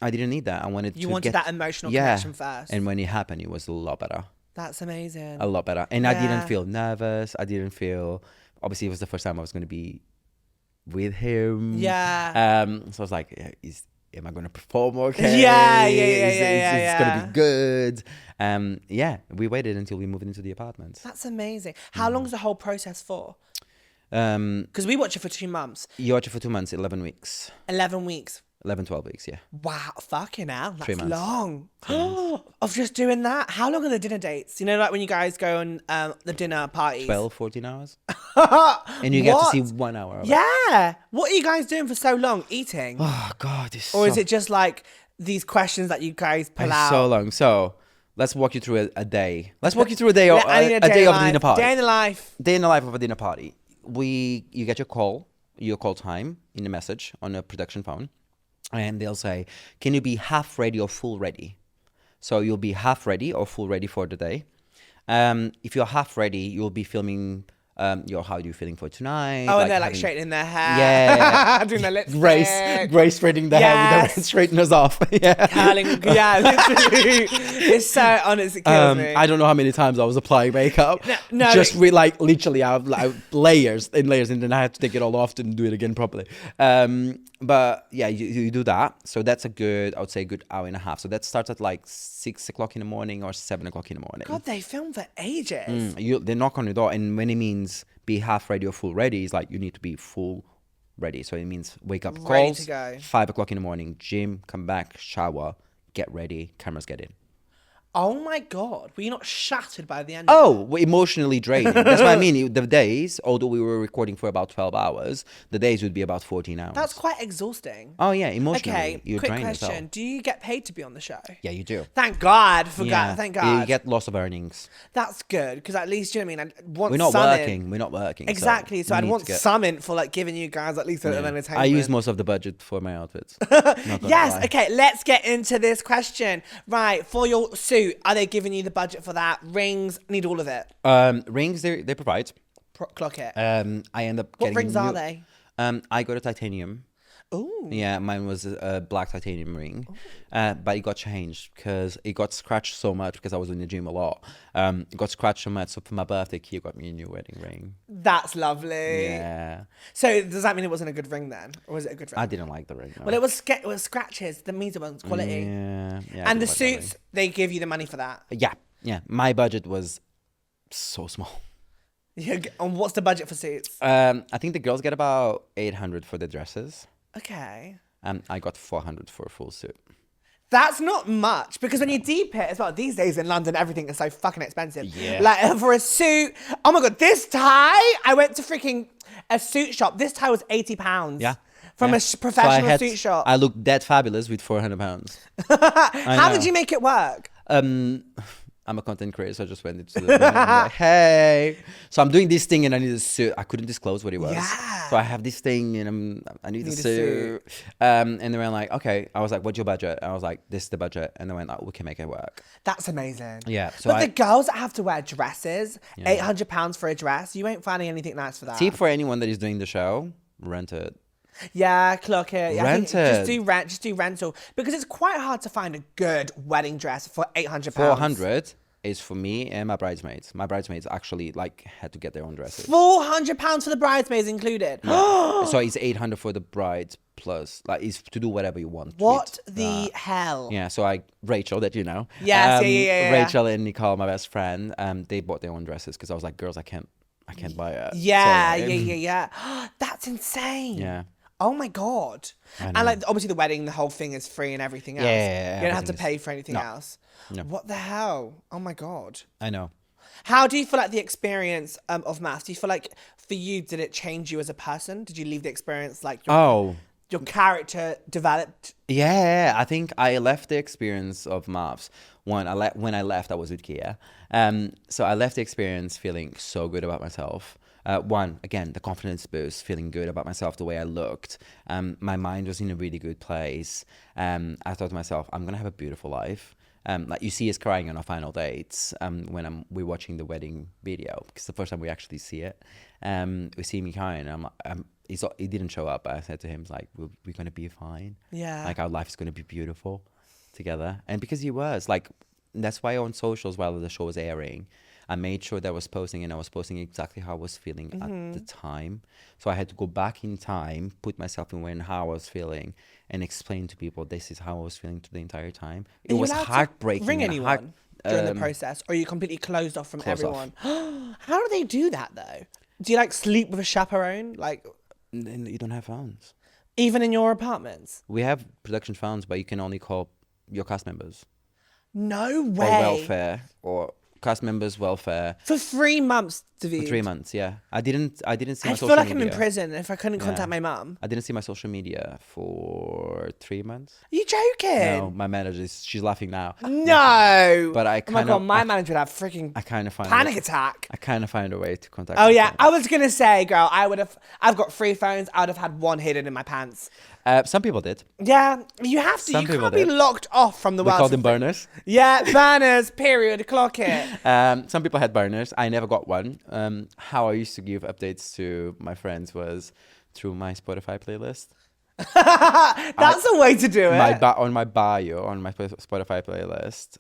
Speaker 1: I didn't need that. I wanted
Speaker 2: You
Speaker 1: to
Speaker 2: wanted
Speaker 1: get
Speaker 2: that emotional connection first.
Speaker 1: And when it happened, it was a lot better.
Speaker 2: That's amazing.
Speaker 1: A lot better. And I didn't
Speaker 2: Yeah.
Speaker 1: feel nervous. I didn't feel, obviously it was the first time I was going to be with him.
Speaker 2: Yeah.
Speaker 1: So I was like, am I going to perform okay?
Speaker 2: Yeah.
Speaker 1: It's going to be good. Yeah, we waited until we moved into the apartment.
Speaker 2: That's amazing. How long is the whole process for?
Speaker 1: Um,
Speaker 2: Because we watch it for 2 months.
Speaker 1: you watch it for 2 months, 11 weeks.
Speaker 2: 11 weeks.
Speaker 1: 11, 12 weeks, yeah.
Speaker 2: Wow, fucking hell, that's
Speaker 1: 3 months.
Speaker 2: long. Of just doing that. How long are the dinner dates? You know, like when you guys go on the dinner parties.
Speaker 1: 12, 14 hours. And you get to see 1 hour of it.
Speaker 2: Yeah. What are you guys doing for so long? Eating?
Speaker 1: Oh, God.
Speaker 2: Or is it just like these questions that you guys pull
Speaker 1: It's
Speaker 2: out?
Speaker 1: so long. So let's walk you through a day. Let's walk you through a day,
Speaker 2: I need
Speaker 1: a day of the
Speaker 2: life.
Speaker 1: dinner party.
Speaker 2: Day in the life.
Speaker 1: Day in the life of a dinner party. You get your call time in a message on a production phone, and they'll say, can you be half ready or full ready? So you'll be half ready or full ready for the day. If you're half ready, you'll be filming how are you feeling for tonight?
Speaker 2: Oh, and they're like straightening their hair.
Speaker 1: Yeah.
Speaker 2: Doing their lipstick.
Speaker 1: Grace straightening the hair with the straighteners off. Yeah.
Speaker 2: Curling. Yeah, literally. It's so honest, it kills me.
Speaker 1: I don't know how many times I was applying makeup.
Speaker 2: No,
Speaker 1: just literally I have like layers, and then I had to take it all off and do it again properly. But yeah, you do that. So that's I would say a good hour and a half. So that starts at like 6 o'clock in the morning or 7 o'clock in the morning.
Speaker 2: God, they film for ages.
Speaker 1: They knock on your door, and when it means be half ready or full ready, it's like you need to be full ready. So it means wake up,
Speaker 2: Ready
Speaker 1: calls,
Speaker 2: to go.
Speaker 1: 5 o'clock in the morning, gym, come back, shower, get ready, cameras get in.
Speaker 2: Oh my God. Were you not shattered by the end
Speaker 1: Oh, we're emotionally draining. That's what I mean. The days, although we were recording for about 12 hours, the days would be about 14 hours.
Speaker 2: That's quite exhausting.
Speaker 1: Oh, yeah, emotionally.
Speaker 2: Okay,
Speaker 1: You're
Speaker 2: quick
Speaker 1: drained
Speaker 2: question.
Speaker 1: as well.
Speaker 2: Do you get paid to be on the show?
Speaker 1: Yeah, you do.
Speaker 2: Thank God.
Speaker 1: Yeah.
Speaker 2: Thank God.
Speaker 1: You get loss of earnings.
Speaker 2: That's good, because at least, you know what I mean? I want
Speaker 1: We're not
Speaker 2: something.
Speaker 1: working. We're not working.
Speaker 2: Exactly. So
Speaker 1: we
Speaker 2: I'd
Speaker 1: need
Speaker 2: want
Speaker 1: to get-
Speaker 2: something for like giving you guys at least an entertainment.
Speaker 1: I use most of the budget for my outfits. Not gonna
Speaker 2: Yes.
Speaker 1: lie.
Speaker 2: Okay. Let's get into this question. Right. For your suit, are they giving you the budget for that? Rings, need all of it.
Speaker 1: Rings, they provide.
Speaker 2: Clock it.
Speaker 1: I end up
Speaker 2: What
Speaker 1: getting
Speaker 2: rings are they?
Speaker 1: I got a titanium.
Speaker 2: Ooh.
Speaker 1: Yeah, mine was a black titanium ring, but it got changed because it got scratched so much because I was in the gym a lot. It got scratched so much, so for my birthday, Keye got me a new wedding ring.
Speaker 2: That's lovely.
Speaker 1: Yeah,
Speaker 2: So does that mean it wasn't a good ring then, or was it a good ring?
Speaker 1: I didn't like the ring. No.
Speaker 2: Well, it was scratches. That means it wasn't quality.
Speaker 1: Yeah, yeah. I
Speaker 2: And the
Speaker 1: didn't like that ring.
Speaker 2: suits, they give you the money for that.
Speaker 1: Yeah. My budget was so small.
Speaker 2: And what's the budget for suits?
Speaker 1: I think the girls get about 800 for the dresses.
Speaker 2: Okay.
Speaker 1: I got 400 for a full suit.
Speaker 2: That's not much, because when you deep it as well, these days in London, everything is so fucking expensive.
Speaker 1: Yeah.
Speaker 2: Like for a suit, oh my God, this tie, I went to freaking a suit shop. This tie was £80.
Speaker 1: Yeah.
Speaker 2: From
Speaker 1: Yeah.
Speaker 2: a professional suit shop.
Speaker 1: I looked that fabulous with £400.
Speaker 2: How did you make it work?
Speaker 1: I'm a content creator, so I just went into the like, hey. So I'm doing this thing and I need a suit. I couldn't disclose what it was.
Speaker 2: Yeah.
Speaker 1: So I have this thing and I need a
Speaker 2: Need a
Speaker 1: suit. And they were like, okay. I was like, what's your budget? I was like, this is the budget. And they went, oh, we can make it work.
Speaker 2: That's amazing.
Speaker 1: Yeah. So
Speaker 2: But the girls that have to wear dresses, £800 for a dress, you ain't finding anything nice for that.
Speaker 1: tip for anyone that is doing the show, rent it.
Speaker 2: Yeah, clock it. Yeah, I think
Speaker 1: Rent
Speaker 2: just do rental, because it's quite hard to find a good wedding dress for £800.
Speaker 1: 400 is for me and my bridesmaids. My bridesmaids actually had to get their own dresses.
Speaker 2: £400 for the bridesmaids included.
Speaker 1: So it's 800 for the bride plus, it's to do whatever you want.
Speaker 2: What
Speaker 1: with
Speaker 2: the
Speaker 1: that.
Speaker 2: hell?
Speaker 1: Yeah, so Rachel, that you know.
Speaker 2: Yes, yeah.
Speaker 1: Rachel and Nicole, my best friend, they bought their own dresses because I was like, girls, I can't buy it.
Speaker 2: Yeah,
Speaker 1: Sorry.
Speaker 2: yeah. That's insane.
Speaker 1: Yeah.
Speaker 2: Oh my God. And obviously the wedding, the whole thing is free and everything else.
Speaker 1: Yeah,
Speaker 2: you don't have to
Speaker 1: everything
Speaker 2: pay
Speaker 1: is-
Speaker 2: for anything
Speaker 1: No.
Speaker 2: else.
Speaker 1: No.
Speaker 2: What the hell? Oh my God.
Speaker 1: I know.
Speaker 2: How do you feel like the experience of MAFS? Do you feel like for you, did it change you as a person? Did you leave the experience like your character developed?
Speaker 1: Yeah, I think I left the experience of MAFS. When I left, I was with Keye. So I left the experience feeling so good about myself. One, again, the confidence boost, feeling good about myself, the way I looked. My mind was in a really good place. I thought to myself, I'm gonna have a beautiful life. Like you see us crying on our final dates when we're watching the wedding video, because the first time we actually see it, we see me crying. He didn't show up, but I said to him, like, we're gonna be fine.
Speaker 2: Yeah.
Speaker 1: Like our life is gonna be beautiful together. And because he was like, that's why on socials while the show was airing, I made sure that I was posting, and I was posting exactly how I was feeling at the time. So I had to go back in time, put myself in when how I was feeling, and explain to people this is how I was feeling the entire time. It was heartbreaking.
Speaker 2: Ring anyone during the process, or are you completely closed off from everyone? How do they do that though? Do you like sleep with a chaperone? Like,
Speaker 1: you don't have phones.
Speaker 2: Even in your apartments?
Speaker 1: We have production phones, but you can only call your cast members.
Speaker 2: No way.
Speaker 1: Or welfare, or cast members welfare.
Speaker 2: For 3 months, Davide.
Speaker 1: For 3 months, yeah. I didn't see my social media.
Speaker 2: I feel like I'm in prison if I couldn't contact my mum.
Speaker 1: I didn't see my social media for 3 months.
Speaker 2: Are you joking?
Speaker 1: No, my manager, she's laughing now.
Speaker 2: No.
Speaker 1: But I kind of...
Speaker 2: Oh my God, my manager would have freaking panic attack.
Speaker 1: I kind of find a way to contact
Speaker 2: Oh yeah,
Speaker 1: friends.
Speaker 2: I was going to say, girl, I've got 3 phones. I would have had one hidden in my pants.
Speaker 1: Some people did.
Speaker 2: Yeah, you have to.
Speaker 1: Some
Speaker 2: you
Speaker 1: people
Speaker 2: can't be
Speaker 1: did.
Speaker 2: locked off from the
Speaker 1: We
Speaker 2: world.
Speaker 1: called them burners.
Speaker 2: Yeah, burners, period, clock it.
Speaker 1: Some people had burners. I never got one. How I used to give updates to my friends was through my Spotify playlist.
Speaker 2: That's a way to do it.
Speaker 1: On my bio, on my Spotify playlist,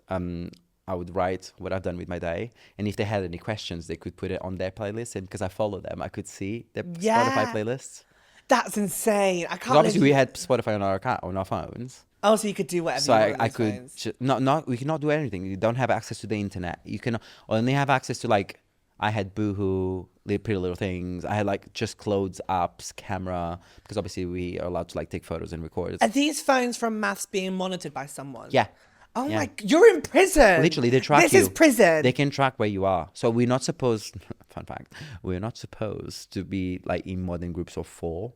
Speaker 1: I would write what I've done with my day. And if they had any questions, they could put it on their playlist. And because I follow them, I could see their Spotify playlists.
Speaker 2: That's insane. I can't.
Speaker 1: Obviously, we had Spotify on our phones.
Speaker 2: Oh, so you could do whatever.
Speaker 1: So
Speaker 2: you want
Speaker 1: I
Speaker 2: with
Speaker 1: could
Speaker 2: phones.
Speaker 1: we cannot do anything. You don't have access to the internet. You can only have access to, like, I had Boohoo, Pretty Little Things. I had like just clothes apps, camera, because obviously we are allowed to like take photos and record.
Speaker 2: Are these phones from MAFS being monitored by someone?
Speaker 1: Yeah.
Speaker 2: Oh
Speaker 1: Yeah.
Speaker 2: my! You're in prison.
Speaker 1: Literally, they track
Speaker 2: This
Speaker 1: you.
Speaker 2: is prison.
Speaker 1: They can track where you are. So we're not supposed. Fun fact: we're not supposed to be like in more than groups of 4.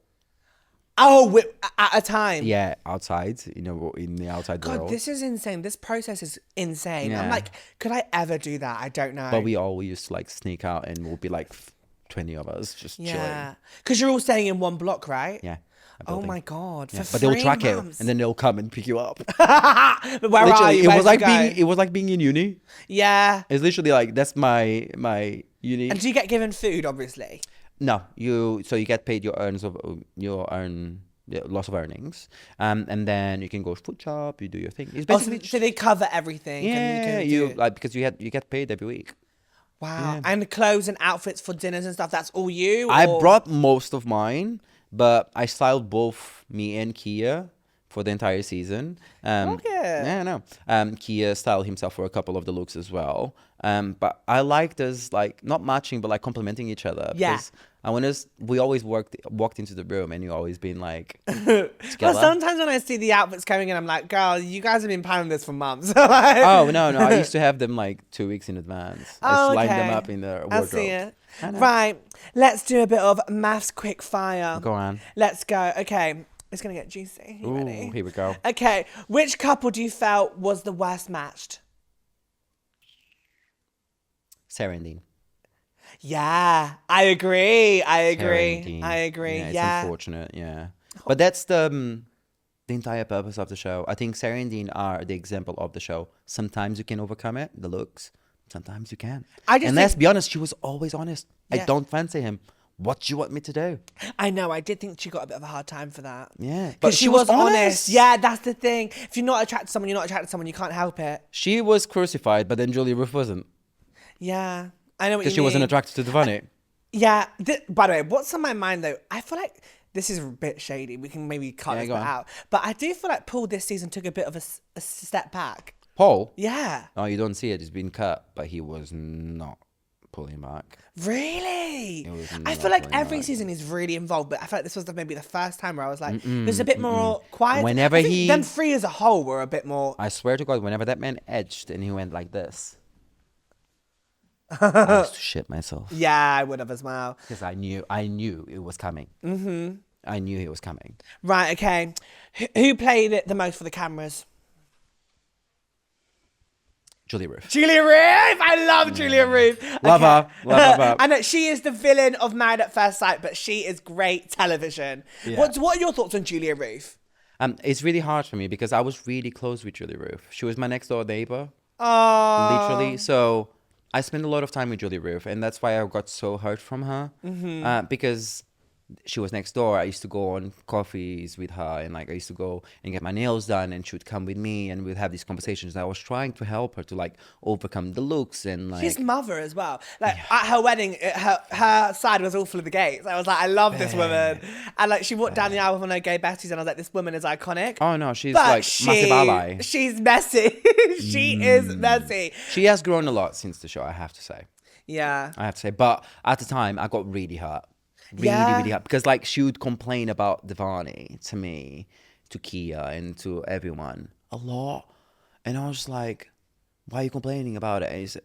Speaker 2: Oh, at a time.
Speaker 1: Yeah, outside. In the outside
Speaker 2: God,
Speaker 1: world.
Speaker 2: this is insane. This process is insane. I'm
Speaker 1: Yeah.
Speaker 2: like, could I ever do that? I don't know.
Speaker 1: But we all used to like sneak out, and we'll be like 20 of us just chilling.
Speaker 2: Yeah, because you're all staying in one block, right?
Speaker 1: Yeah.
Speaker 2: Oh my God!
Speaker 1: Yeah.
Speaker 2: For
Speaker 1: But they'll
Speaker 2: 3
Speaker 1: track
Speaker 2: months.
Speaker 1: it, and then they'll come and pick you up.
Speaker 2: But where are
Speaker 1: Literally,
Speaker 2: you?
Speaker 1: it
Speaker 2: Where'd
Speaker 1: was
Speaker 2: you
Speaker 1: like
Speaker 2: go?
Speaker 1: it was like being in uni.
Speaker 2: Yeah.
Speaker 1: It's literally like that's my uni.
Speaker 2: And do you get given food? Obviously.
Speaker 1: No, you get paid your loss of earnings, and then you can go food shop. You do your thing. It's basically
Speaker 2: So they cover everything.
Speaker 1: yeah.
Speaker 2: And
Speaker 1: You like because you get paid every week.
Speaker 2: Wow.
Speaker 1: Yeah.
Speaker 2: And clothes and outfits for dinners and stuff. That's all you.
Speaker 1: I
Speaker 2: or-
Speaker 1: brought most of mine, but I styled both me and Keye for the entire season.
Speaker 2: Okay.
Speaker 1: Yeah, no. Keye styled himself for a couple of the looks as well. But I liked us like not matching, but like complementing each other.
Speaker 2: Yeah.
Speaker 1: Because we always walked into the room, and you always been like
Speaker 2: Well,
Speaker 1: together.
Speaker 2: sometimes when I see the outfits coming in, I'm like, girl, you guys have been planning this for months.
Speaker 1: Oh no! I used to have them like 2 weeks in advance. I
Speaker 2: Oh,
Speaker 1: just lined them
Speaker 2: okay.
Speaker 1: up in the wardrobe.
Speaker 2: I see it.
Speaker 1: I know.
Speaker 2: Right. Let's do a bit of MAFS quick fire.
Speaker 1: Go on.
Speaker 2: Let's go. Okay. It's going to get juicy. You
Speaker 1: Ooh,
Speaker 2: ready?
Speaker 1: here we go.
Speaker 2: Okay. Which couple do you felt was the worst matched?
Speaker 1: Sarah and Dean.
Speaker 2: Yeah, I agree.
Speaker 1: Sarah and Dean.
Speaker 2: I agree.
Speaker 1: It's
Speaker 2: Yeah.
Speaker 1: unfortunate, yeah. But that's the entire purpose of the show. I think Sarah and Dean are the example of the show. Sometimes you can overcome it, the looks. Sometimes you can't. Let's be honest, she was always honest.
Speaker 2: Yeah.
Speaker 1: I don't fancy him. What do you want me to do?
Speaker 2: I know. I did think she got a bit of a hard time for that.
Speaker 1: Yeah.
Speaker 2: Because she was honest. Yeah, that's the thing. If you're not attracted to someone, you're not attracted to someone. You can't help it.
Speaker 1: She was crucified, but then Julia Ruth wasn't.
Speaker 2: Yeah. I know what you mean.
Speaker 1: Because she wasn't attracted to Davide.
Speaker 2: Yeah. By the way, what's on my mind though? I feel like this is a bit shady. We can maybe cut this
Speaker 1: go
Speaker 2: bit
Speaker 1: on.
Speaker 2: out. But I do feel like Paul this season took a bit of a step back.
Speaker 1: Paul?
Speaker 2: Yeah.
Speaker 1: Oh, you don't see it. It's been cut, but he was not pulling back.
Speaker 2: Really?
Speaker 1: It was
Speaker 2: I
Speaker 1: not
Speaker 2: feel like
Speaker 1: pulling
Speaker 2: every
Speaker 1: back.
Speaker 2: season is really involved, but I feel like this was maybe the first time where I was like, there's a bit more quiet.
Speaker 1: Whenever
Speaker 2: I think
Speaker 1: he-
Speaker 2: them 3 as a whole were a bit more.
Speaker 1: I swear to God, whenever that man edged and he went like this, I used to shit myself.
Speaker 2: Yeah, I would have as well.
Speaker 1: Because I knew it was coming. Mm-hmm. I knew he was coming.
Speaker 2: Right, okay. Who played it the most for the cameras?
Speaker 1: Julia Ruth.
Speaker 2: Julia Ruth. I love Julia Ruth.
Speaker 1: Love her. Love her.
Speaker 2: And she is the villain of Married at First Sight, but she is great television.
Speaker 1: Yeah.
Speaker 2: What are your thoughts on Julia Ruth?
Speaker 1: It's really hard for me because I was really close with Julia Ruth. She was my next door neighbor.
Speaker 2: Oh.
Speaker 1: Literally. So I spent a lot of time with Julia Ruth, and that's why I got so hurt from her. Because she was next door. I used to go on coffees with her, and like I used to go and get my nails done, and she would come with me, and we'd have these conversations. And I was trying to help her to like overcome the looks and like.
Speaker 2: His mother as well. Like at her wedding, her side was all full of the gays. I was like, I love this woman, and like she walked down the aisle with one of her gay besties, and I was like, this woman is iconic.
Speaker 1: Oh no, she's
Speaker 2: But
Speaker 1: like massive ally.
Speaker 2: She's messy. She is messy.
Speaker 1: She has grown a lot since the show, I have to say.
Speaker 2: Yeah.
Speaker 1: I have to say, but at the time, I got really hurt. Really hurt. Because, like, she would complain about Davide to me, to Keye, and to everyone a lot. And I was just like, why are you complaining about it?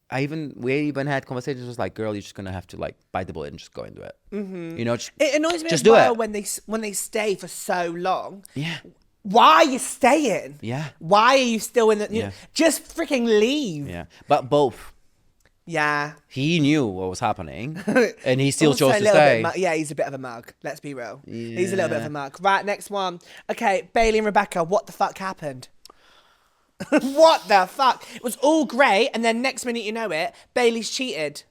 Speaker 1: And we even had conversations. It was like, girl, you're just going to have to, like, bite the bullet and just go and do it. You know,
Speaker 2: It annoys me
Speaker 1: just
Speaker 2: as
Speaker 1: do
Speaker 2: well
Speaker 1: it.
Speaker 2: when they stay for so long.
Speaker 1: Yeah.
Speaker 2: Why are you staying?
Speaker 1: Yeah.
Speaker 2: Why are you still in the...
Speaker 1: Yeah.
Speaker 2: Just freaking leave.
Speaker 1: Yeah. But both.
Speaker 2: Yeah.
Speaker 1: He knew what was happening, and he still
Speaker 2: Also
Speaker 1: chose
Speaker 2: a
Speaker 1: to
Speaker 2: little
Speaker 1: stay.
Speaker 2: bit yeah, he's a bit of a mug. Let's be real. He's a little bit of a mug. Right, next one. Okay, Bailey and Rebecca, what the fuck happened? What the fuck? It was all great, and then next minute you know it, Bailey's cheated.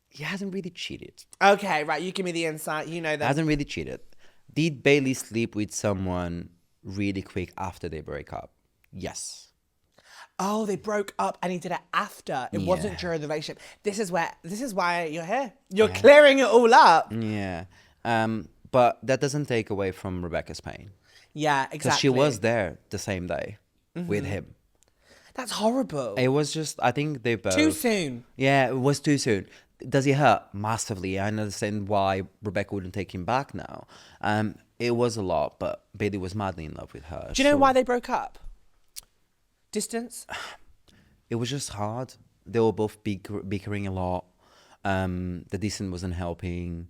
Speaker 1: He hasn't really cheated.
Speaker 2: Okay, right, you give me the insight. You know that.
Speaker 1: Hasn't really cheated. Did Bailey sleep with someone really quick after they break up? Yes.
Speaker 2: Oh, they broke up and he did it after. It wasn't during the relationship. This is why you're here. You're clearing it all up.
Speaker 1: Yeah. But that doesn't take away from Rebecca's pain.
Speaker 2: Yeah, exactly.
Speaker 1: Because she was there the same day with him.
Speaker 2: That's horrible.
Speaker 1: It was just, I think they both...
Speaker 2: Too soon.
Speaker 1: Yeah, it was too soon. Does it hurt? Massively. I understand why Rebecca wouldn't take him back now. It was a lot, but Bailey was madly in love with her.
Speaker 2: Do you know why they broke up? Distance?
Speaker 1: It was just hard. They were both bickering a lot. The distance wasn't helping.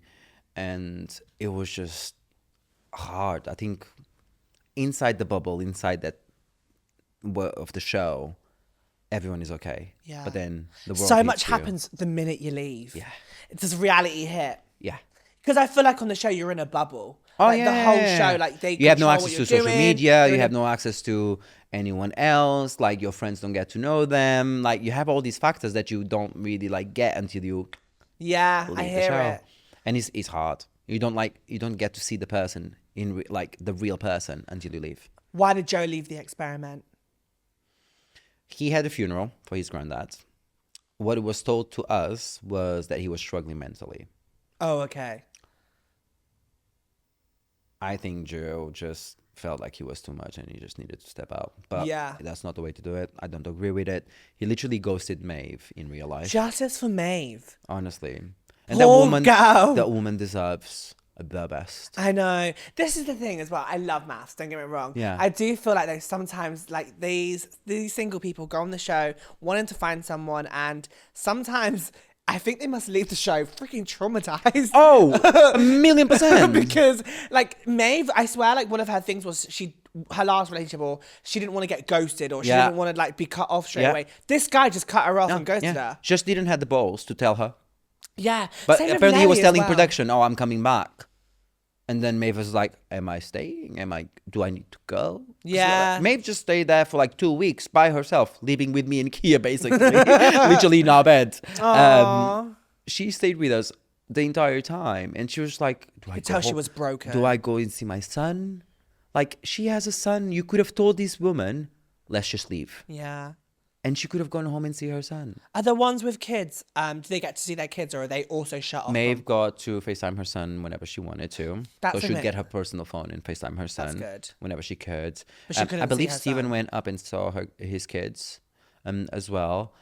Speaker 1: And it was just hard. I think inside the bubble, inside that of the show, everyone is okay.
Speaker 2: Yeah.
Speaker 1: But then the world
Speaker 2: So much
Speaker 1: hits you.
Speaker 2: happens the minute you leave.
Speaker 1: Yeah.
Speaker 2: It's a reality hit.
Speaker 1: Yeah.
Speaker 2: Because I feel like on the show you're in a bubble.
Speaker 1: Oh,
Speaker 2: like
Speaker 1: yeah.
Speaker 2: The whole show, like they
Speaker 1: You have no
Speaker 2: control
Speaker 1: access
Speaker 2: what
Speaker 1: to
Speaker 2: you're
Speaker 1: social
Speaker 2: doing.
Speaker 1: media.
Speaker 2: You're
Speaker 1: You
Speaker 2: in
Speaker 1: have no access to anyone else. Like your friends don't get to know them. Like you have all these factors that you don't really like get until you
Speaker 2: Yeah,
Speaker 1: leave
Speaker 2: I
Speaker 1: the
Speaker 2: hear
Speaker 1: show.
Speaker 2: it.
Speaker 1: And it's hard. You don't get to see the person in like the real person until you leave.
Speaker 2: Why did Joe leave the experiment?
Speaker 1: He had a funeral for his granddad. What was told to us was that he was struggling mentally.
Speaker 2: Oh, okay.
Speaker 1: I think Joe just felt like he was too much and he just needed to step out. But that's not the way to do it. I don't agree with it. He literally ghosted Maeve in real life.
Speaker 2: Justice for Maeve.
Speaker 1: Honestly. And
Speaker 2: Poor girl.
Speaker 1: that woman deserves the best.
Speaker 2: I know. This is the thing as well. I love MAFS, don't get me wrong.
Speaker 1: Yeah.
Speaker 2: I do feel like there's sometimes like these single people go on the show wanting to find someone, and sometimes I think they must leave the show freaking traumatized.
Speaker 1: Oh, 1,000,000%.
Speaker 2: Because like Maeve, I swear, like one of her things was her last relationship, or she didn't want to get ghosted, or she didn't want to like be cut off straight away. This guy just cut her off and ghosted her.
Speaker 1: Just didn't have the balls to tell her.
Speaker 2: Yeah.
Speaker 1: But
Speaker 2: Same with
Speaker 1: apparently he was
Speaker 2: Larry as
Speaker 1: telling
Speaker 2: well.
Speaker 1: production, "Oh, I'm coming back." And then Maeve was like, "Am I staying? Do I need to go?"
Speaker 2: Yeah.
Speaker 1: Maeve just stayed there for like 2 weeks by herself, living with me and Keye, basically, literally in our bed. She stayed with us the entire time, and she was like, "Do I
Speaker 2: could
Speaker 1: go
Speaker 2: tell she
Speaker 1: home?
Speaker 2: was broken.
Speaker 1: Do I go and see my son?" Like, she has a son. You could have told this woman, "Let's just leave,"
Speaker 2: Yeah.
Speaker 1: and she could have gone home and see her son.
Speaker 2: Are the ones with kids, do they get to see their kids, or are they also shut off?
Speaker 1: Maeve got to FaceTime her son whenever she wanted to.
Speaker 2: That's
Speaker 1: so she would
Speaker 2: amazing.
Speaker 1: get her personal phone and FaceTime her son
Speaker 2: good.
Speaker 1: whenever she could.
Speaker 2: But she couldn't
Speaker 1: I believe
Speaker 2: see her
Speaker 1: Steven
Speaker 2: son.
Speaker 1: went up and saw his kids as well.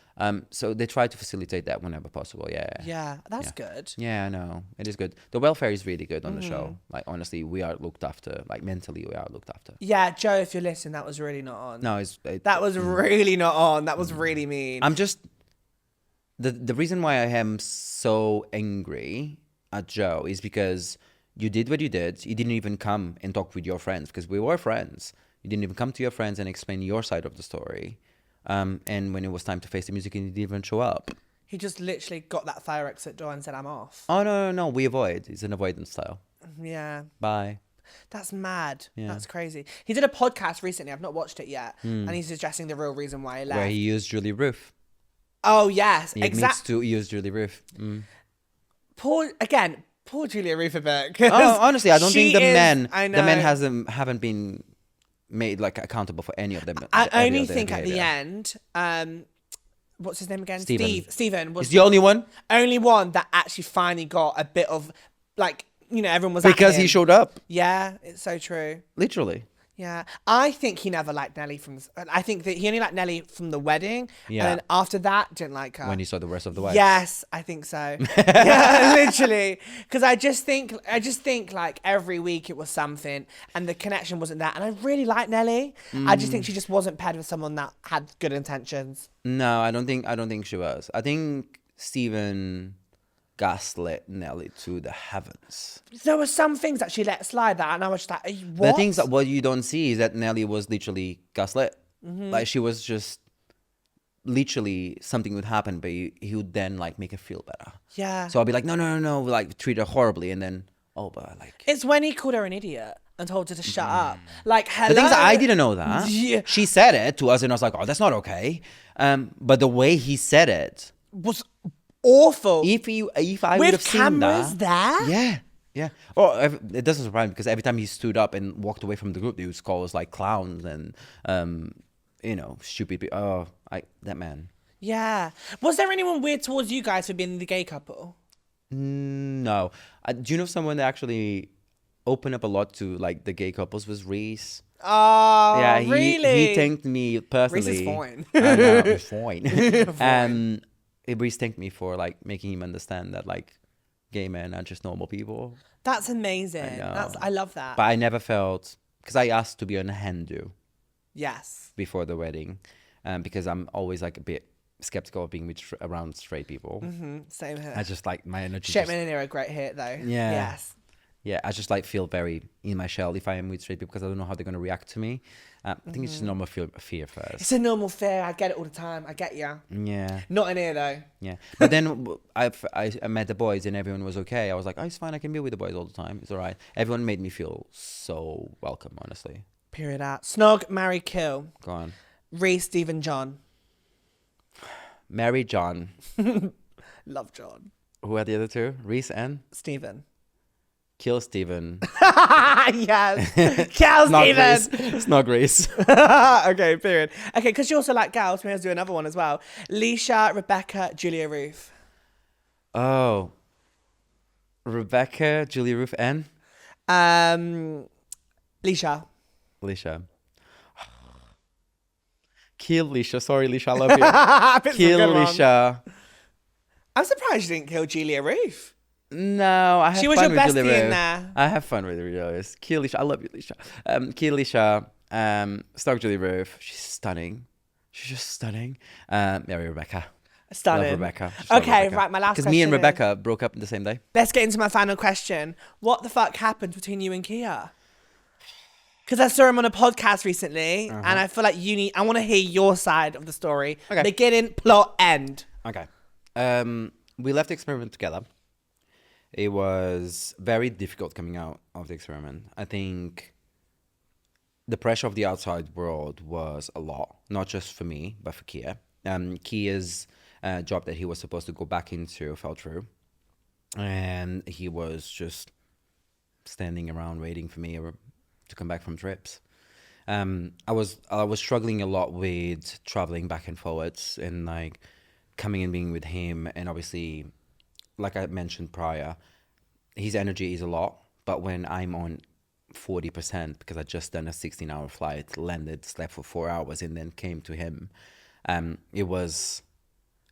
Speaker 1: So they try to facilitate that whenever possible. Yeah.
Speaker 2: Yeah, that's good.
Speaker 1: Yeah, I know. It is good. The welfare is really good on the show. Like, honestly, we are looked after. Like, mentally, we are looked after.
Speaker 2: Yeah, Joe, if you're listening, that was really not on.
Speaker 1: No,
Speaker 2: That was really not on. That was really mean.
Speaker 1: I'm just... The reason why I am so angry at Joe is because you did what you did. You didn't even come and talk with your friends, because we were friends. You didn't even come to your friends and explain your side of the story. And when it was time to face the music, he didn't even show up.
Speaker 2: He just literally got that fire exit door and said, I'm off.
Speaker 1: Oh, no. We avoid. It's an avoidance style.
Speaker 2: Yeah.
Speaker 1: Bye.
Speaker 2: That's mad.
Speaker 1: Yeah.
Speaker 2: That's crazy. He did a podcast recently. I've not watched it yet. And he's addressing the real reason why he left.
Speaker 1: Where he used Julie Roof.
Speaker 2: Oh, yes.
Speaker 1: He admits to use Julie Roof.
Speaker 2: Poor Julia Rufenberg.
Speaker 1: Oh, honestly, I don't think the men haven't been made like accountable for any of them.
Speaker 2: I only think at the end, what's his name again? Steven was
Speaker 1: the only one.
Speaker 2: Only one that actually finally got a bit of like, everyone was
Speaker 1: because
Speaker 2: at him.
Speaker 1: He showed up.
Speaker 2: Yeah, it's so true.
Speaker 1: Literally.
Speaker 2: Yeah, I think he never liked Nelly I think that he only liked Nelly from the wedding.
Speaker 1: Yeah.
Speaker 2: And then after that, didn't like her.
Speaker 1: When he saw the rest of the wife.
Speaker 2: Yes, I think so. Yeah, literally. Because I just think like every week it was something and the connection wasn't that. And I really like Nelly. I just think she just wasn't paired with someone that had good intentions.
Speaker 1: No, I don't think she was. I think Steven gaslit Nelly to the heavens.
Speaker 2: There were some things that she let slide that, and I was just like, what?
Speaker 1: The things that what you don't see is that Nelly was literally gaslit. Like she was just literally something would happen, but he would then like make her feel better.
Speaker 2: Yeah.
Speaker 1: So I'll be like, no, like treat her horribly, and then but like
Speaker 2: it's when he called her an idiot and told her to shut up. Like, hello.
Speaker 1: The things I didn't know that.
Speaker 2: Yeah.
Speaker 1: She said it to us, and I was like, oh, that's not okay. But the way he said it
Speaker 2: was awful.
Speaker 1: If I would have seen
Speaker 2: cameras
Speaker 1: that,
Speaker 2: there,
Speaker 1: yeah. Well, it doesn't surprise me because every time he stood up and walked away from the group, they would call us like clowns and stupid people. Oh, that man.
Speaker 2: Yeah. Was there anyone weird towards you guys for being the gay couple?
Speaker 1: No. Do you know someone that actually opened up a lot to like the gay couples was Reese?
Speaker 2: Oh,
Speaker 1: yeah,
Speaker 2: really?
Speaker 1: He thanked me personally.
Speaker 2: Reese is fine.
Speaker 1: I know, he's fine. Reese thanked me for like making him understand that like gay men are just normal people.
Speaker 2: That's amazing. I love that.
Speaker 1: But I never felt, because I asked to be on a Hindu.
Speaker 2: Yes.
Speaker 1: Before the wedding, because I'm always like a bit skeptical of being around straight people.
Speaker 2: Same here.
Speaker 1: I just like my energy.
Speaker 2: Shapeman and are a great hit though.
Speaker 1: Yeah.
Speaker 2: Yes.
Speaker 1: Yeah, I just like feel very in my shell if I am with straight people because I don't know how they're going to react to me. I think it's just a normal fear first.
Speaker 2: It's a normal fear. I get it all the time. I get you.
Speaker 1: Yeah.
Speaker 2: Not in here though.
Speaker 1: Yeah. But then I met the boys and everyone was okay. I was like, oh, it's fine. I can be with the boys all the time. It's all right. Everyone made me feel so welcome, honestly.
Speaker 2: Period out. Snog, marry, kill.
Speaker 1: Go on.
Speaker 2: Reese, Stephen, John.
Speaker 1: Marry John.
Speaker 2: Love John.
Speaker 1: Who are the other two? Reese and?
Speaker 2: Stephen.
Speaker 1: Kill Stephen.
Speaker 2: Yes. Kill Stephen.
Speaker 1: Snog Reese.
Speaker 2: Okay, period. Okay, because you also like gals, we have to do another one as well. Leisha, Rebecca, Julia Ruth.
Speaker 1: Oh. Rebecca, Julia Ruth, and?
Speaker 2: Leisha.
Speaker 1: Leisha. Kill Leisha. Sorry, Leisha. I love you. Kill Leisha.
Speaker 2: I'm surprised you didn't kill Julia Ruth.
Speaker 1: No, I have
Speaker 2: she was
Speaker 1: fun
Speaker 2: your
Speaker 1: with
Speaker 2: bestie
Speaker 1: Julia
Speaker 2: in there.
Speaker 1: I have fun with Julia Ruth. Kill Leisha. I love you, Leisha. Kill Leisha. Stalk Julia Ruth. She's stunning. She's just stunning. Marry Rebecca.
Speaker 2: Stunning.
Speaker 1: Love Rebecca.
Speaker 2: Okay, right, my last question.
Speaker 1: Because me and Rebecca broke up the same day.
Speaker 2: Let's get into my final question. What the fuck happened between you and Keye? Because I saw him on a podcast recently, and I feel like I want to hear your side of the story.
Speaker 1: Okay.
Speaker 2: Beginning, plot, end.
Speaker 1: Okay. We left the experiment together. It was very difficult coming out of the experiment. I think the pressure of the outside world was a lot, not just for me, but for Keye. Keye's job that he was supposed to go back into fell through. And he was just standing around waiting for me to come back from trips. I was struggling a lot with traveling back and forwards and like coming and being with him, and obviously, like I mentioned prior, his energy is a lot, but when I'm on 40%, because I just done a 16-hour flight, landed, slept for 4 hours, and then came to him, it was